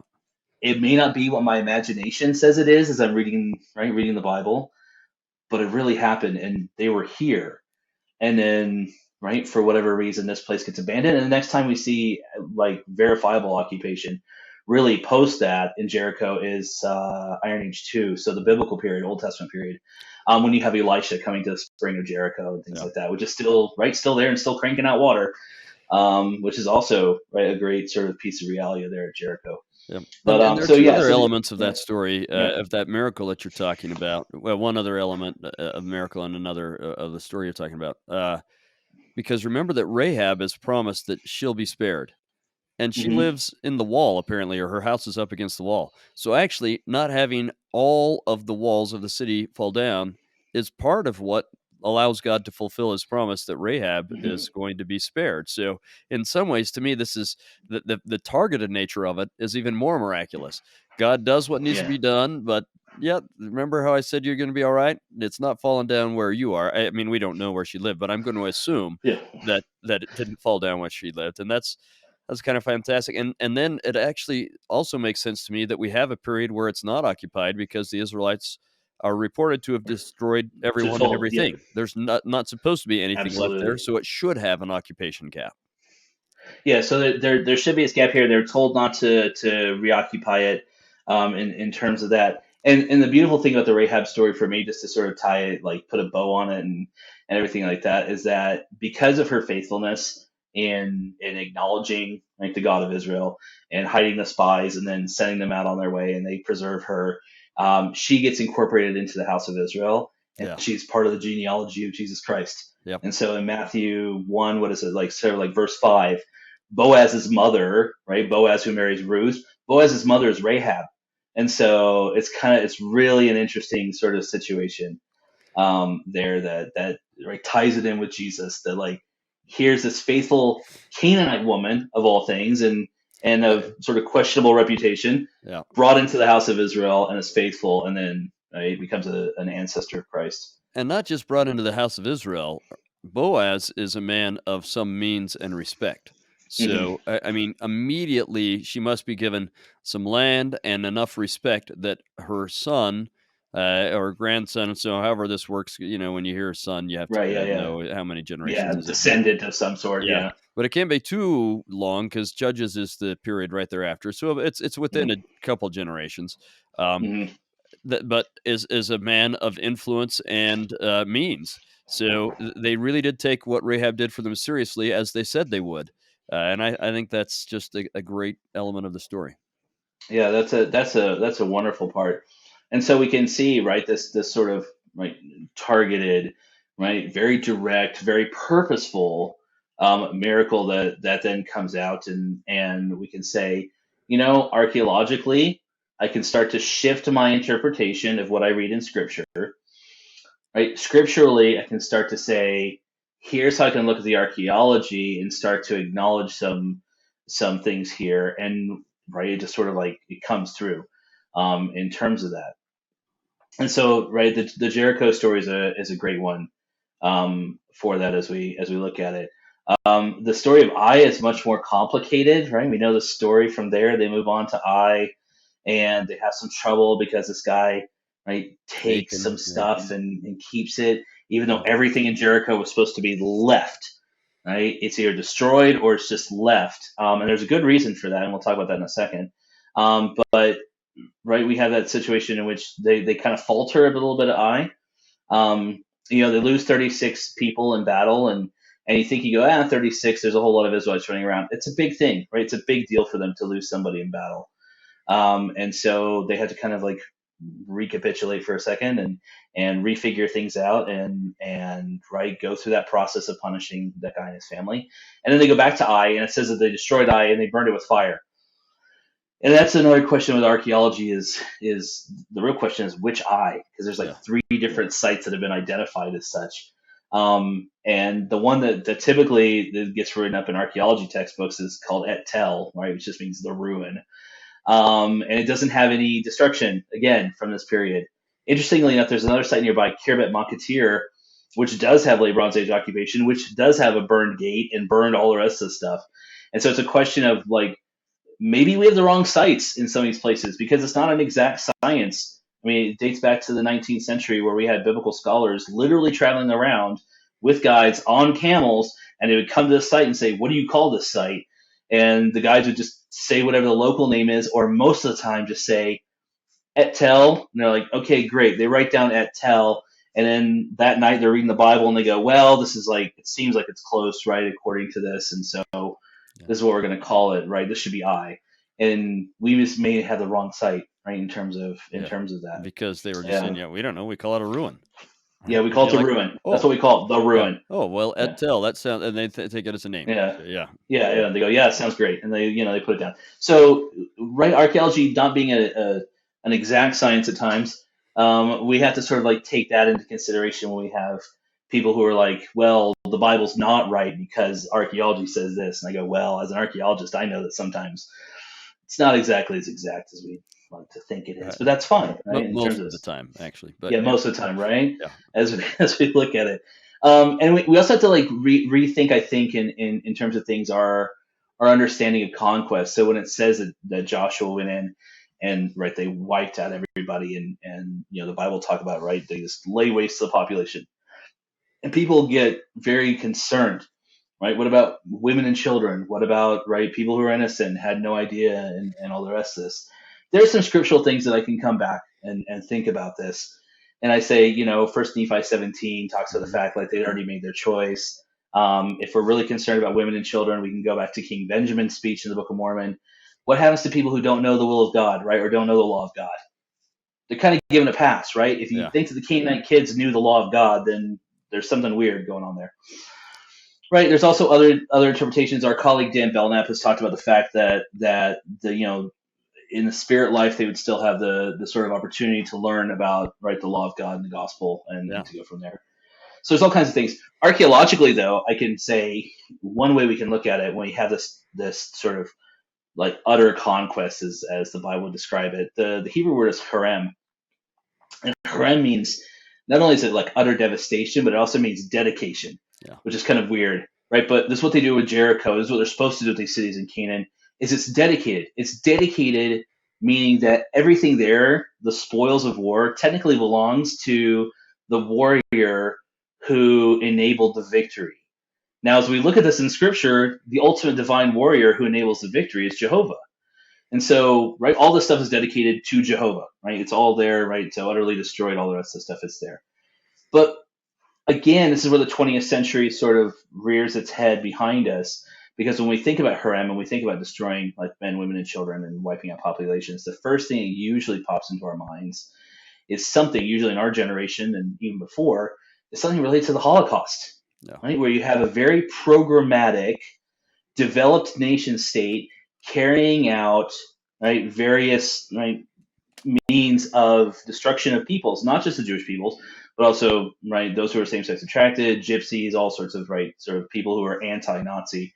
S2: It may not be what my imagination says it is as I'm reading the Bible, but it really happened, and they were here. And then, right, for whatever reason, this place gets abandoned, and the next time we see like verifiable occupation, really post that in Jericho is Iron Age 2, so the biblical period, Old Testament period, when you have Elisha coming to the spring of Jericho and things
S1: Yeah.
S2: like that, which is still there and still cranking out water, which is also right a great sort of piece of reality there at Jericho.
S1: Yeah.
S2: But
S1: And there are
S2: so
S1: two
S2: yeah,
S1: other
S2: so the,
S1: elements of
S2: yeah,
S1: that story,
S2: yeah.
S1: of that miracle that you're talking about. Well, one other element of miracle and another of the story you're talking about. Because remember that Rahab has promised that she'll be spared. And she
S2: Hmm.
S1: lives in the wall, apparently, or her house is up against the wall. So actually, not having all of the walls of the city fall down is part of what allows God to fulfill his promise that Rahab
S2: Hmm.
S1: is going to be spared. So in some ways, to me, this is the targeted nature of it is even more miraculous. God does what needs to
S2: Yeah.
S1: be done, but yeah, remember how I said you're going to be all right? It's not falling down where you are. I mean, we don't know where she lived, but I'm going to assume
S2: Yeah.
S1: that it didn't fall down where she lived, and that's kind of fantastic. And then it actually also makes sense to me that we have a period where it's not occupied because the Israelites are reported to have destroyed
S2: To
S1: everyone and
S2: total. Yep.
S1: everything. There's not supposed to be anything left there,
S2: Absolutely.
S1: so it should have an occupation gap.
S2: Yeah, so there should be a gap here. They're told not to reoccupy it, in terms of that. And the beautiful thing about the Rahab story for me, just to sort of tie it, like put a bow on it and everything like that, is that because of her faithfulness in acknowledging like the God of Israel and hiding the spies and then sending them out on their way and they preserve her, she gets incorporated into the house of Israel and
S1: Yeah.
S2: she's part of the genealogy of Jesus Christ.
S1: Yep.
S2: And so in Matthew 1, what is it, like sort of like verse 5, Boaz's mother, right? Boaz who marries Ruth. Boaz's mother is Rahab, and so it's really an interesting sort of situation there that right ties it in with Jesus. That like here's this faithful Canaanite woman of all things, and
S1: Uh,
S2: of sort of questionable reputation,
S1: yeah.
S2: brought into the house of Israel and is faithful, and then right, becomes an ancestor of Christ.
S1: And not just brought into the house of Israel. Boaz is a man of some means and respect.
S2: Hmm.
S1: So, I mean, immediately she must be given some land and enough respect that her son or grandson, so however this works, when you hear son, you have to
S2: Right? Yeah. Yeah.
S1: know how many
S2: Yeah.
S1: generations is it. But
S2: Descendant of some sort.
S1: yeah,
S2: Yeah.
S1: but it can't be too long because Judges is the period right thereafter. So it's within a couple generations. Um,
S2: Hmm.
S1: but is a man of influence and means. So they really did take what Rahab did for them seriously, as they said they would, and I think that's just a great element of the story.
S2: Yeah, that's a wonderful part. And so we can see, right, this sort of right targeted, right, very direct, very purposeful miracle that then comes out and we can say, archaeologically, I can start to shift my interpretation of what I read in scripture, right? Scripturally, I can start to say, here's how I can look at the archaeology and start to acknowledge some things here, and right, it just sort of like it comes through in terms of that. And so, right, the Jericho story is a great one for that as we look at it. The story of Ai is much more complicated, right? We know the story from there. They move on to Ai, and they have some trouble because this guy, right, takes some
S1: Achan, yeah,
S2: stuff and keeps it, even though
S1: yeah,
S2: everything in Jericho was supposed to be left. Right, it's either destroyed or it's just left, and there's a good reason for that, and we'll talk about that in a second. But right, we have that situation in which they kind of falter a little bit of Ai. They lose 36 people in battle, and you think you go, 36. There's a whole lot of Israelites running around. It's a big thing, right? It's a big deal for them to lose somebody in battle, and so they had to kind of like recapitulate for a second and refigure things out and right go through that process of punishing that guy and his family, and then they go back to Ai, and it says that they destroyed Ai and they burned it with fire. And that's another question with archaeology is the real question is which Ai, because there's like
S1: yeah.
S2: three different sites that have been identified as such. And the one that typically that gets written up in archaeology textbooks is called Et Tel, right, which just means the ruin. And it doesn't have any destruction again from this period. Interestingly enough, there's another site nearby, Kirbet Makatir, which does have late Bronze Age occupation, which does have a burned gate and burned all the rest of the stuff. And so it's a question of like maybe we have the wrong sites in some of these places because it's not an exact science. I mean, it dates back to the 19th century where we had biblical scholars literally traveling around with guides on camels, and they would come to the site and say, "What do you call this site?" And the guides would just say whatever the local name is, or most of the time just say Et Tel. And they're like, "Okay, great." They write down Et Tel, and then that night they're reading the Bible and they go, "Well, this is like it seems like it's close, right, according to this, and so
S1: Yeah.
S2: this is what we're going to call it, right? This should be I." And we just may have the wrong site, right, in
S1: Yeah,
S2: terms of that.
S1: because they were just saying,
S2: Yeah,
S1: yeah, we don't know, we call it a ruin.
S2: yeah, we
S1: And
S2: call it
S1: you're
S2: the
S1: like,
S2: ruin. That's
S1: oh,
S2: what we call it, the
S1: yeah,
S2: ruin.
S1: oh well,
S2: Yeah,
S1: Etel, that sounds, and they take it as a name.
S2: yeah,
S1: So, yeah,
S2: yeah,
S1: yeah,
S2: yeah. They go, yeah, it sounds great, and they put it down. So, right, archaeology not being an exact science at times, we have to sort of like take that into consideration when we have people who are like, well, the Bible's not right because archaeology says this, and I go, well, as an archaeologist, I know that sometimes it's not exactly as exact as like to think it is,
S1: Right.
S2: but that's fine, right? In terms
S1: Most
S2: of
S1: of the
S2: this,
S1: time, actually. But
S2: yeah,
S1: yeah,
S2: most of the time, right?
S1: yeah,
S2: As as we look at it, and we also have to like rethink, I think, in terms of things our understanding of conquest. So when it says that Joshua went in and right, they wiped out everybody, and the Bible talk about, right, they just lay waste to the population, and people get very concerned, right? What about women and children? What about, right, people who are innocent, had no idea, and all the rest of this? There's some scriptural things that I can come back and think about this. And I say, First Nephi 17 talks about the
S1: hmm
S2: fact like they'd already made their choice. If we're really concerned about women and children, we can go back to King Benjamin's speech in the Book of Mormon. What happens to people who don't know the will of God, right, or don't know the law of God? They're kind of given a pass, right? If you
S1: yeah,
S2: think that the Canaanite kids knew the law of God, then there's something weird going on there. Right. There's also other interpretations. Our colleague Dan Belknap has talked about the fact that the in the spirit life they would still have the sort of opportunity to learn about, right, the law of God and the gospel,
S1: yeah,
S2: and to go from there. So there's all kinds of things. Archaeologically, though, I can say one way we can look at it when we have this sort of like utter conquest, as the Bible would describe it. The Hebrew word is harem, and harem means, not only is it like utter devastation, but it also means dedication,
S1: yeah,
S2: which is kind of weird, right? But this is what they do with Jericho. This is what they're supposed to do with these cities in Canaan. Is it's dedicated. It's dedicated, meaning that everything there, the spoils of war, technically belongs to the warrior who enabled the victory. Now, as we look at this in Scripture, the ultimate divine warrior who enables the victory is Jehovah. And so, right, all this stuff is dedicated to Jehovah, right? It's all there, right? So utterly destroyed, all the rest of the stuff is there. But again, this is where the 20th century sort of rears its head behind us, because when we think about harem and we think about destroying like men, women, and children and wiping out populations, the first thing that usually pops into our minds is something, usually in our generation and even before, is something related to the Holocaust,
S1: yeah,
S2: right? Where you have a very programmatic, developed nation state carrying out, right, various, right, means of destruction of peoples, not just the Jewish peoples, but also, right, those who are same-sex attracted, gypsies, all sorts of, right, sort of people who are anti-Nazi.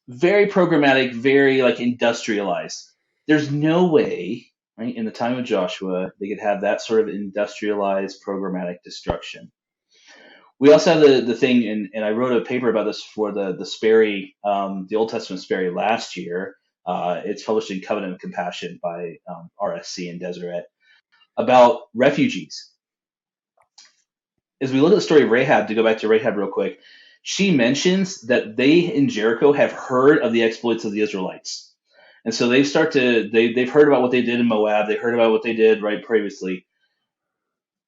S2: Very programmatic, very like industrialized. There's no way, right, in the time of Joshua, they could have that sort of industrialized programmatic destruction. We also have the thing, and I wrote a paper about this for the Sperry, the Old Testament Sperry last year. It's published in Covenant of Compassion by RSC and Deseret, about refugees. As we look at the story of Rahab, to go back to Rahab real quick, she mentions that they in Jericho have heard of the exploits of the Israelites. And so they've heard about what they did in Moab. They heard about what they did right previously.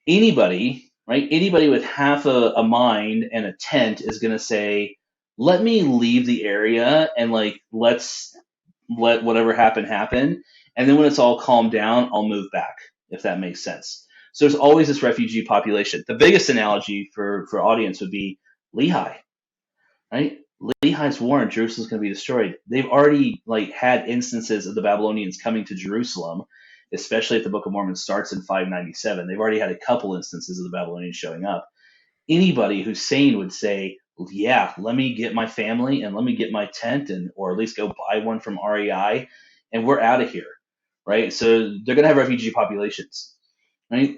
S2: Anybody, right? Anybody with half a mind and a tent is going to say, let me leave the area and like, let's let whatever happen happen. And then when it's all calmed down, I'll move back, if that makes sense. So there's always this refugee population. The biggest analogy for audience would be Lehi, right? Lehi's warned Jerusalem's going to be destroyed. They've already like had instances of the Babylonians coming to Jerusalem, especially if the Book of Mormon starts in 597. They've already had a couple instances of the Babylonians showing up. Anybody who's sane would say, yeah, let me get my family and let me get my tent, and or at least go buy one from REI, and we're out of here, right? So they're going to have refugee populations, right?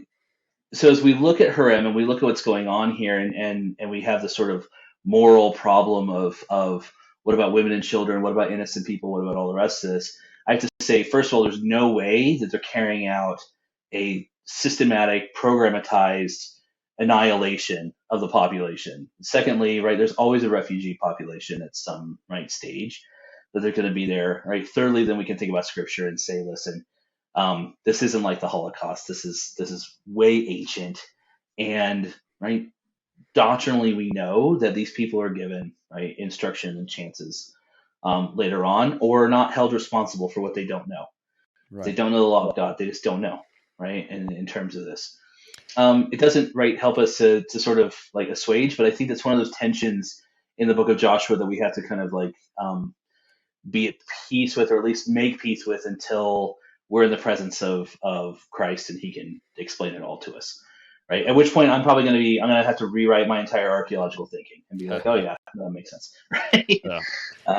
S2: So as we look at harem and we look at what's going on here, and we have the sort of moral problem of what about women and children, what about innocent people, what about all the rest of this, I have to say, first of all, there's no way that they're carrying out a systematic, programmatized annihilation of the population. Secondly, right, there's always a refugee population at some right stage that they're going to be there, right? Thirdly, then we can think about scripture and say, listen, this isn't like the Holocaust. This is way ancient, and right, doctrinally we know that these people are given right instruction and chances later on, or not held responsible for what they don't know. They
S1: right.
S2: don't know the law of God. They just don't know, right? And in terms of this, it doesn't right help us to sort of like assuage, but I think that's one of those tensions in the book of Joshua that we have to kind of like be at peace with, or at least make peace with, until we're in the presence of Christ and He can explain it all to us. right? At which point I'm going to have to rewrite my entire archaeological thinking and be like, oh yeah, that makes sense, right?
S1: Yeah.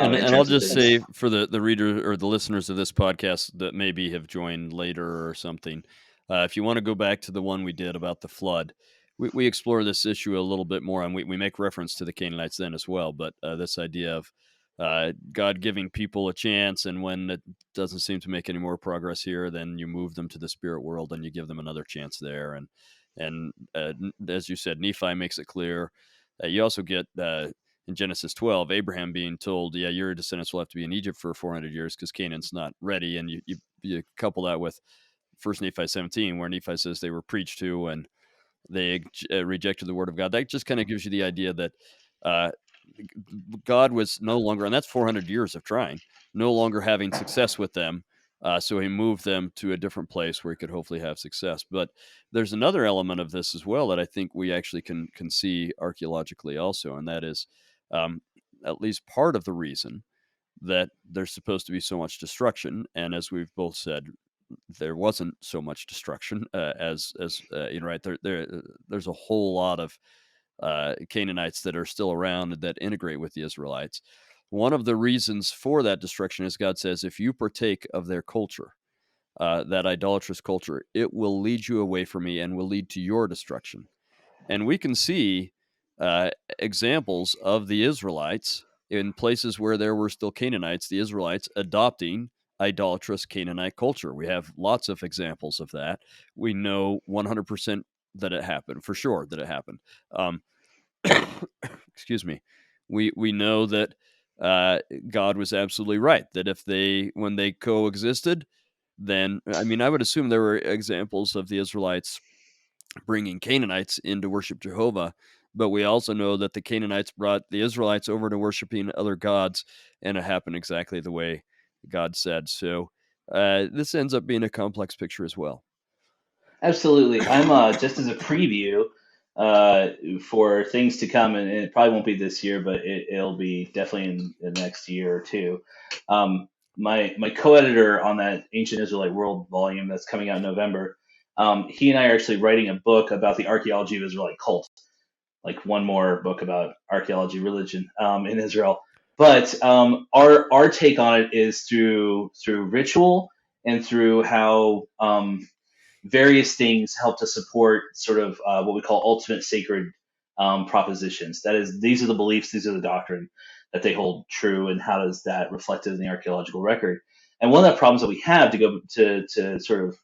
S2: In
S1: And I'll
S2: terms of
S1: just
S2: things.
S1: say for the reader or the listeners of this podcast that maybe have joined later or something, if you want to go back to the one we did about the flood, we explore this issue a little bit more, and we make reference to the Canaanites then as well. But this idea of God giving people a chance, and when it doesn't seem to make any more progress here, then you move them to the spirit world and you give them another chance there. And as you said, Nephi makes it clear. You also get in Genesis 12, Abraham being told, yeah, your descendants will have to be in Egypt for 400 years because Canaan's not ready. And you couple that with First Nephi 17, where Nephi says they were preached to and they rejected the word of God. That just kind of gives you the idea that uh, God was no longer, and that's 400 years of trying, no longer having success with them. So he moved them to a different place where he could hopefully have success. But there's another element of this as well that I think we actually can see archaeologically also, and that is um, at least part of the reason that there's supposed to be so much destruction. And as we've both said, there wasn't so much destruction as right there's a whole lot of Canaanites that are still around that integrate with the Israelites. One of the reasons for that destruction is God says, if you partake of their culture, that idolatrous culture, it will lead you away from me and will lead to your destruction. And we can see examples of the Israelites in places where there were still Canaanites, the Israelites adopting idolatrous Canaanite culture. We have lots of examples of that. We know 100% that it happened, for sure that it happened. Um, excuse me. We know that God was absolutely right, that when they coexisted, then I mean I would assume there were examples of the Israelites bringing Canaanites in to worship Jehovah, but we also know that the Canaanites brought the Israelites over to worshiping other gods, and it happened exactly the way God said. So this ends up being a complex picture as well.
S2: Absolutely. I'm just as a preview for things to come, and it probably won't be this year, but it'll be definitely in the next year or two. My co-editor on that Ancient Israelite World volume that's coming out in November, he and I are actually writing a book about the archaeology of Israelite cult, like one more book about archaeology religion in Israel. But our take on it is through ritual and through how various things help to support sort of what we call ultimate sacred propositions. That is, these are the beliefs, these are the doctrine that they hold true, and how does that reflect it in the archaeological record? And one of the problems that we have to go to sort of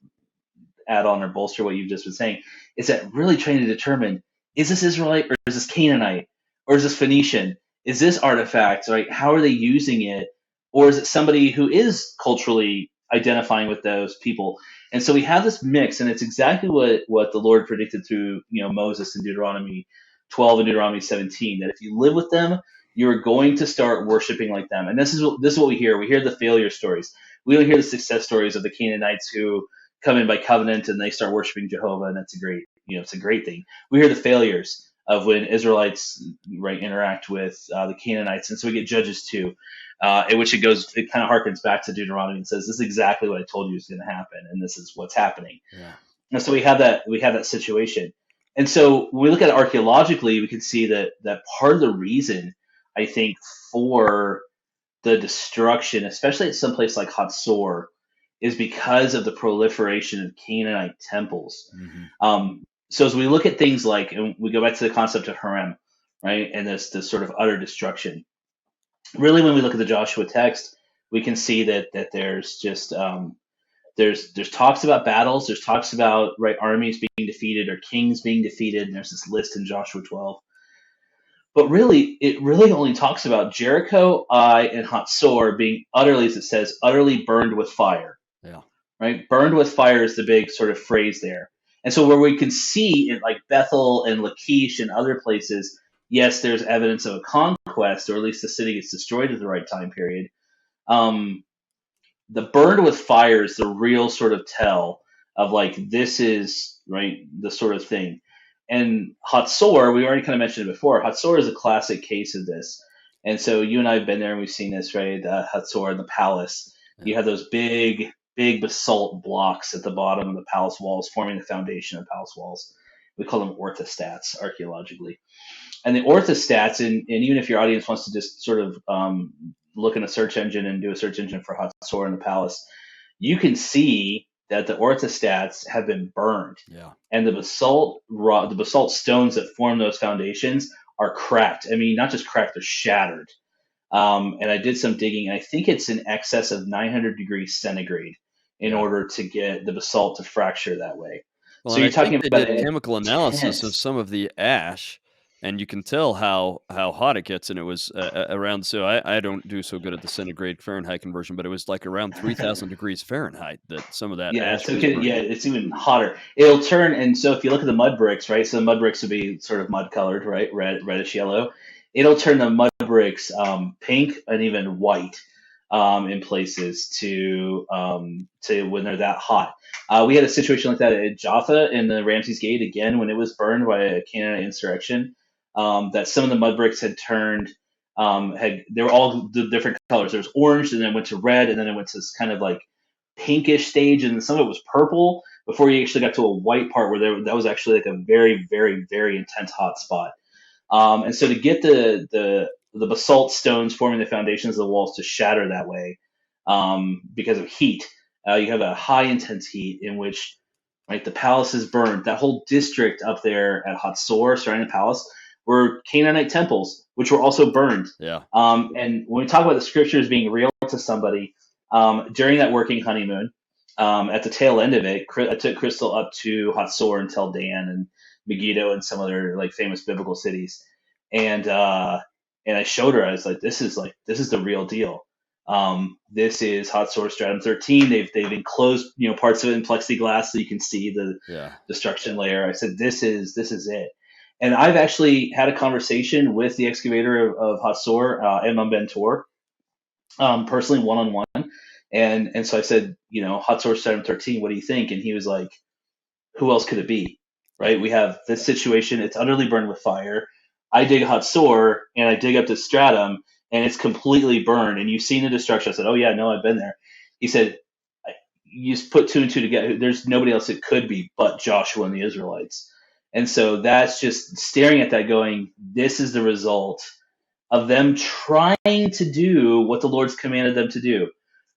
S2: add on or bolster what you've just been saying is that really trying to determine, is this Israelite or is this Canaanite or is this Phoenician? Is this artifact, right? How are they using it? Or is it somebody who is culturally identifying with those people? And so we have this mix, and it's exactly what the Lord predicted through Moses in Deuteronomy 12 and Deuteronomy 17, that if you live with them, you're going to start worshiping like them. And this is what we hear. We hear the failure stories. We don't hear the success stories of the Canaanites who come in by covenant and they start worshiping Jehovah, and that's it's a great thing. We hear the failures of when Israelites interact with the Canaanites, and so we get Judges 2, in which it kind of harkens back to Deuteronomy and says, "This is exactly what I told you is going to happen, and this is what's happening."
S1: Yeah.
S2: And so we have that situation. And so when we look at it archaeologically, we can see that part of the reason, I think, for the destruction, especially at some place like Hatzor, is because of the proliferation of Canaanite temples.
S1: Mm-hmm.
S2: So as we look at things like, and we go back to the concept of harem, right, and this sort of utter destruction. Really, when we look at the Joshua text, we can see that there's just there's talks about battles, there's talks about armies being defeated or kings being defeated, and there's this list in Joshua 12. But really, it really only talks about Jericho, Ai, and Hatzor being utterly, as it says, utterly burned with fire.
S1: Yeah.
S2: Right? Burned with fire is the big sort of phrase there. And so where we can see in like Bethel and Lachish and other places, yes, there's evidence of a conquest, or at least the city gets destroyed at the right time period. The burned with fire is the real sort of tell of like, this is the sort of thing. And Hatzor, we already kind of mentioned it before. Hatzor is a classic case of this. And so you and I have been there and we've seen this, right? Hatzor and the palace.
S1: Yeah.
S2: You have those big basalt blocks at the bottom of the palace walls forming the foundation of palace walls. We call them orthostats archaeologically. And the orthostats, and even if your audience wants to just sort of look in a search engine and do a search engine for Hatzor in the palace, you can see that the orthostats have been burned,
S1: Yeah.
S2: and the basalt stones that form those foundations are cracked. I mean, not just cracked; they're shattered. And I did some digging, and I think it's in excess of 900 degrees centigrade in
S1: Yeah.
S2: order to get the basalt to fracture that way.
S1: Well,
S2: So
S1: and I
S2: you're
S1: think
S2: talking
S1: they
S2: about
S1: did chemical analysis of
S2: intense.
S1: some of the ash, and you can tell how hot it gets, and it was, around so I don't do so good at the centigrade Fahrenheit conversion, but it was, like, around 3,000 degrees Fahrenheit that some of that
S2: Yeah,
S1: ash
S2: so
S1: was
S2: yeah,
S1: burning.
S2: it's even hotter. It'll turn, and so if you look at the mud bricks, right? So the mud bricks would be sort of mud colored, right? Reddish yellow. It'll turn the mud bricks pink and even white in places to when they're that hot. We had a situation like that at Jaffa in the Ramses Gate again when it was burned by a Canaanite insurrection. That some of the mud bricks had turned had they were all the different colors. There was orange, and then it went to red, and then it went to this kind of like pinkish stage, and some of it was purple before you actually got to a white part where that was actually like a very, very, very intense hot spot. And so to get the basalt stones forming the foundations of the walls to shatter that way because of heat, you have a high intense heat in which right the palace is burned. That whole district up there at Hatzor surrounding the palace were Canaanite temples, which were also burned.
S1: Yeah.
S2: And when we talk about the scriptures being real to somebody, during that working honeymoon, at the tail end of it, I took Crystal up to Hatzor and Tel Dan and Megiddo and some other like famous biblical cities, and I showed her. I was like, this is the real deal. This is Hatzor Stratum 13. They've enclosed parts of it in plexiglass so you can see the
S1: Yeah.
S2: destruction layer. I said, this is it. And I've actually had a conversation with the excavator of Hatzor, Emam Ben Tor, personally one on one. And so I said, Hatzor Stratum 13. What do you think? And he was like, who else could it be?
S1: Yeah.
S2: Right? We have this situation. It's utterly burned with fire. I dig a Hatzor and I dig up the stratum and it's completely burned. And you've seen the destruction. I said, oh yeah, no, I've been there. He said, you just put two and two together. There's nobody else it could be but Joshua and the Israelites. And so that's just staring at that going, this is the result of them trying to do what the Lord's commanded them to do,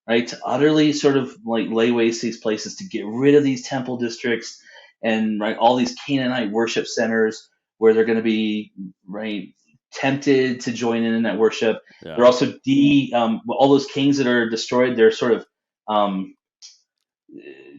S2: right? To utterly sort of like lay waste these places, to get rid of these temple districts and right all these Canaanite worship centers where they're going to be right tempted to join in that worship.
S1: Yeah.
S2: They're also all those kings that are destroyed. They're sort of um,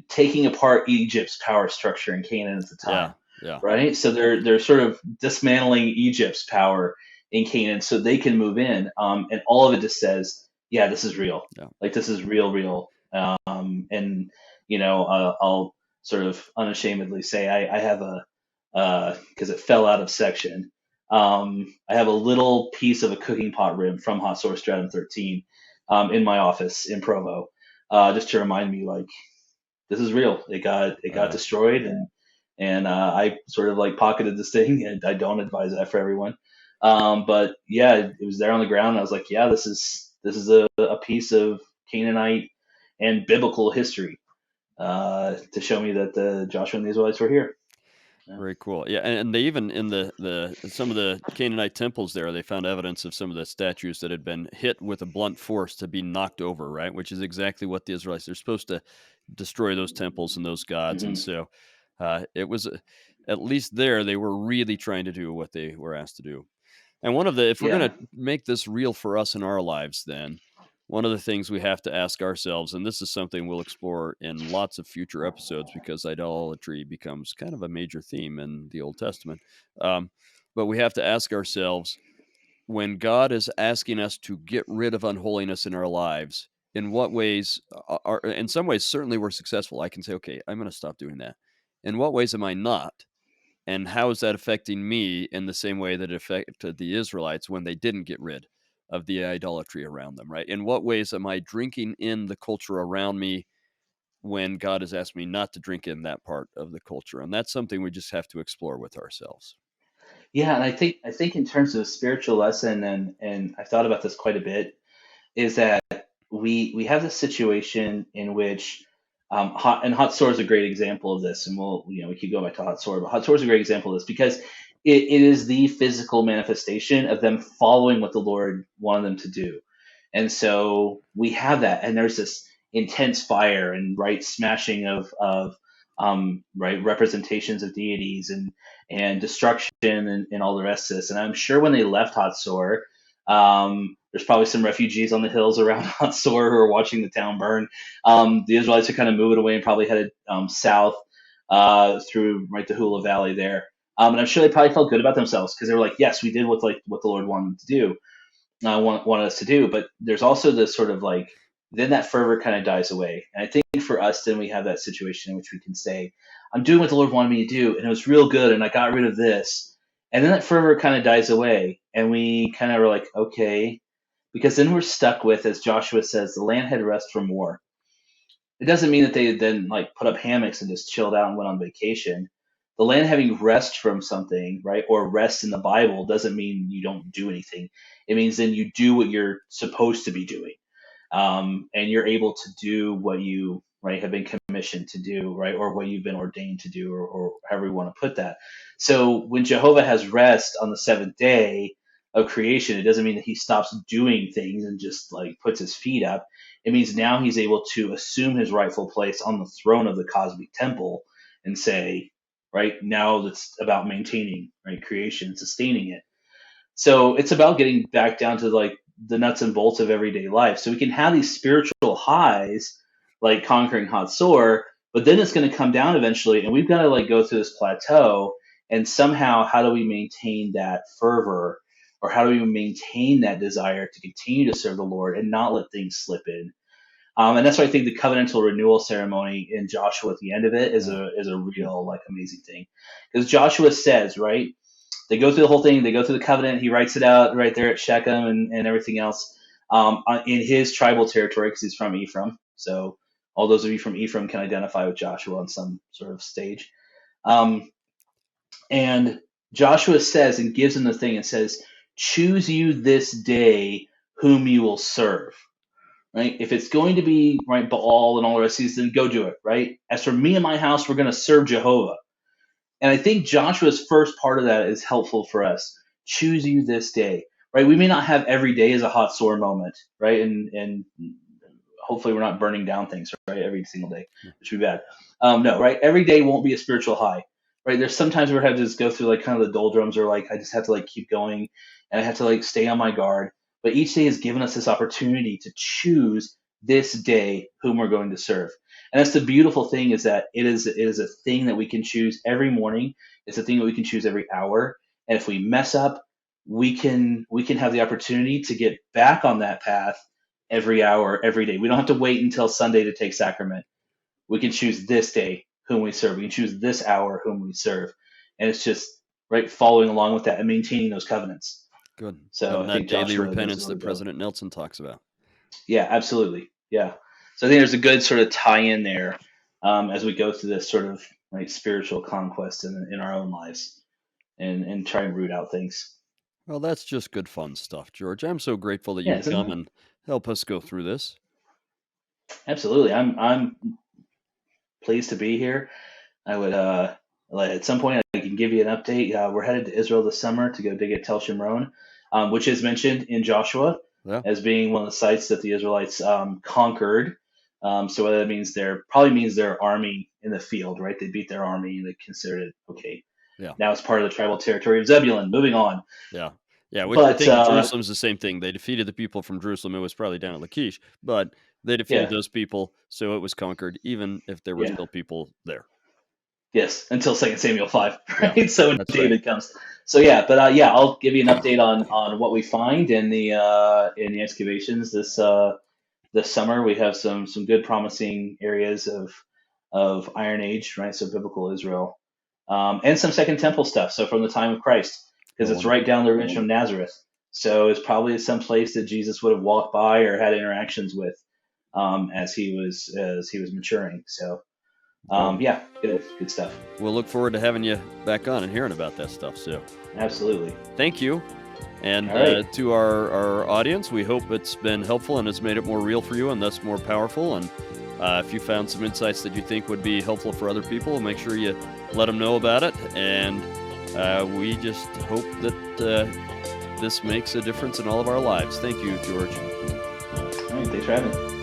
S2: taking apart Egypt's power structure in Canaan at the time,
S1: Yeah. Yeah.
S2: right? So they're sort of dismantling Egypt's power in Canaan so they can move in, and all of it just says, yeah, this is real.
S1: Yeah.
S2: Like this is real. And I'll sort of unashamedly say I have a because it fell out of section. I have a little piece of a cooking pot rib from Hot Source Stratum 13 in my office in Provo, just to remind me like this is real. It got destroyed, and I sort of like pocketed this thing, and I don't advise that for everyone. But yeah, it was there on the ground. And I was like, yeah, this is a piece of Canaanite and biblical history to show me that the Joshua and the Israelites were here. Yeah.
S1: Very cool. Yeah, and they even in the some of the Canaanite temples there, they found evidence of some of the statues that had been hit with a blunt force to be knocked over, right? Which is exactly what the Israelites they're supposed to destroy those temples and those gods, and
S2: hmm
S1: so it was at least there they were really trying to do what they were asked to do. And one of the if we're
S2: Yeah.
S1: going to make this real for us in our lives, then one of the things we have to ask ourselves, and this is something we'll explore in lots of future episodes because idolatry becomes kind of a major theme in the Old Testament. Um, but we have to ask ourselves when God is asking us to get rid of unholiness in our lives, in what ways are, in some ways, certainly we're successful. I can say, okay, I'm going to stop doing that. In what ways am I not? And how is that affecting me in the same way that it affected the Israelites when they didn't get rid of the idolatry around them, right? In what ways am I drinking in the culture around me when God has asked me not to drink in that part of the culture? And that's something we just have to explore with ourselves.
S2: Yeah, and I think in terms of spiritual lesson, and I've thought about this quite a bit, is that we have this situation in which Hot Sword is a great example of this, and we keep going back to Hot Sword, but Hot Sword is a great example of this because it is the physical manifestation of them following what the Lord wanted them to do. And so we have that, and there's this intense fire and right smashing of right representations of deities and destruction and all the rest of this. And I'm sure when they left Hot Sword, there's probably some refugees on the hills around Hot Sword who are watching the town burn. The Israelites are kind of moving away and probably headed south through right the Hula Valley there. And I'm sure they probably felt good about themselves because they were like, yes, we did what the Lord wanted to do, wanted us to do. But there's also this sort of like, then that fervor kind of dies away. And I think for us, then we have that situation in which we can say, I'm doing what the Lord wanted me to do, and it was real good, and I got rid of this. And then that fervor kind of dies away, and we kind of are like, okay, because then we're stuck with, as Joshua says, the land had rest from war. It doesn't mean that they then like put up hammocks and just chilled out and went on vacation. The land having rest from something, right, or rest in the Bible doesn't mean you don't do anything. It means then you do what you're supposed to be doing, and you're able to do what you right have been commissioned to do, right, or what you've been ordained to do, or however you want to put that. So when Jehovah has rest on the seventh day of creation, it doesn't mean that he stops doing things and just like puts his feet up. It means now he's able to assume his rightful place on the throne of the cosmic temple and say, right, now it's about maintaining right creation, sustaining it. So it's about getting back down to like the nuts and bolts of everyday life. So we can have these spiritual highs, like conquering Hot Sore, but then it's going to come down eventually, and we've got to like go through this plateau. And somehow, how do we maintain that fervor, or how do we maintain that desire to continue to serve the Lord and not let things slip in? And that's why I think the covenantal renewal ceremony in Joshua at the end of it is a real like amazing thing, because Joshua says, right, they go through the whole thing, they go through the covenant, he writes it out right there at Shechem and everything else, in his tribal territory because he's from Ephraim. So all those of you from Ephraim can identify with Joshua on some sort of stage. And Joshua says and gives them the thing and says, choose you this day whom you will serve. Right? If it's going to be right Baal and all the rest of these, then go do it. Right? As for me and my house, we're going to serve Jehovah. And I think Joshua's first part of that is helpful for us. Choose you this day. Right? We may not have every day as a hot sore moment, right? And hopefully we're not burning down things, right? Every single day, which would be bad. No, right? Every day won't be a spiritual high. Right? There's sometimes where I have to just go through like kind of the doldrums, or like I just have to like keep going and I have to like stay on my guard. But each day has given us this opportunity to choose this day whom we're going to serve. And that's the beautiful thing, is that it is a thing that we can choose every morning. It's a thing that we can choose every hour. And if we mess up, we can have the opportunity to get back on that path every hour, every day. We don't have to wait until Sunday to take sacrament. We can choose this day whom we serve. We can choose this hour whom we serve. And it's just right following along with that and maintaining those covenants.
S1: Good.
S2: So
S1: and
S2: I
S1: that
S2: think
S1: daily
S2: Joshua
S1: repentance
S2: does
S1: that
S2: really well.
S1: President Nelson talks about.
S2: Yeah, absolutely. Yeah. So I think there's a good sort of tie-in there, as we go through this sort of like spiritual conquest in our own lives, and try and root out things.
S1: Well, that's just good fun stuff, George. I'm so grateful that
S2: Yeah,
S1: you'd
S2: isn't
S1: come
S2: it?
S1: and help us go through this.
S2: Absolutely. I'm pleased to be here. I would like at some point I can give you an update. We're headed to Israel this summer to go dig at Tel Shimron, which is mentioned in Joshua
S1: Yeah.
S2: as being one of the sites that the Israelites conquered. So what that means there probably means their army in the field, right? They beat their army and they considered it okay.
S1: Yeah.
S2: Now it's part of the tribal territory of Zebulun. Moving on.
S1: Yeah. Yeah, which I
S2: But
S1: think Jerusalem's the same thing. They defeated the people from Jerusalem. It was probably down at Lachish, but they defeated
S2: yeah,
S1: those people, so it was conquered, even if there were
S2: yeah,
S1: still people there.
S2: yes, until 2 Samuel 5,
S1: Yeah,
S2: right? So when
S1: that's right.
S2: David comes. So yeah, but yeah, I'll give you an update on what we find in the excavations this summer. We have some good promising areas of Iron Age, right? So biblical Israel, and some Second Temple stuff. So from the time of Christ, because it's right down the ridge from Nazareth. So it's probably some place that Jesus would have walked by or had interactions with, as he was maturing. So yeah, good stuff.
S1: We'll look forward to having you back on and hearing about that stuff. So
S2: Absolutely.
S1: thank you. And
S2: All right.
S1: to our audience, we hope it's been helpful and has made it more real for you and thus more powerful. And If you found some insights that you think would be helpful for other people, make sure you let them know about it. And we just hope that this makes a difference in all of our lives. Thank you, George.
S2: All right, thanks for having me.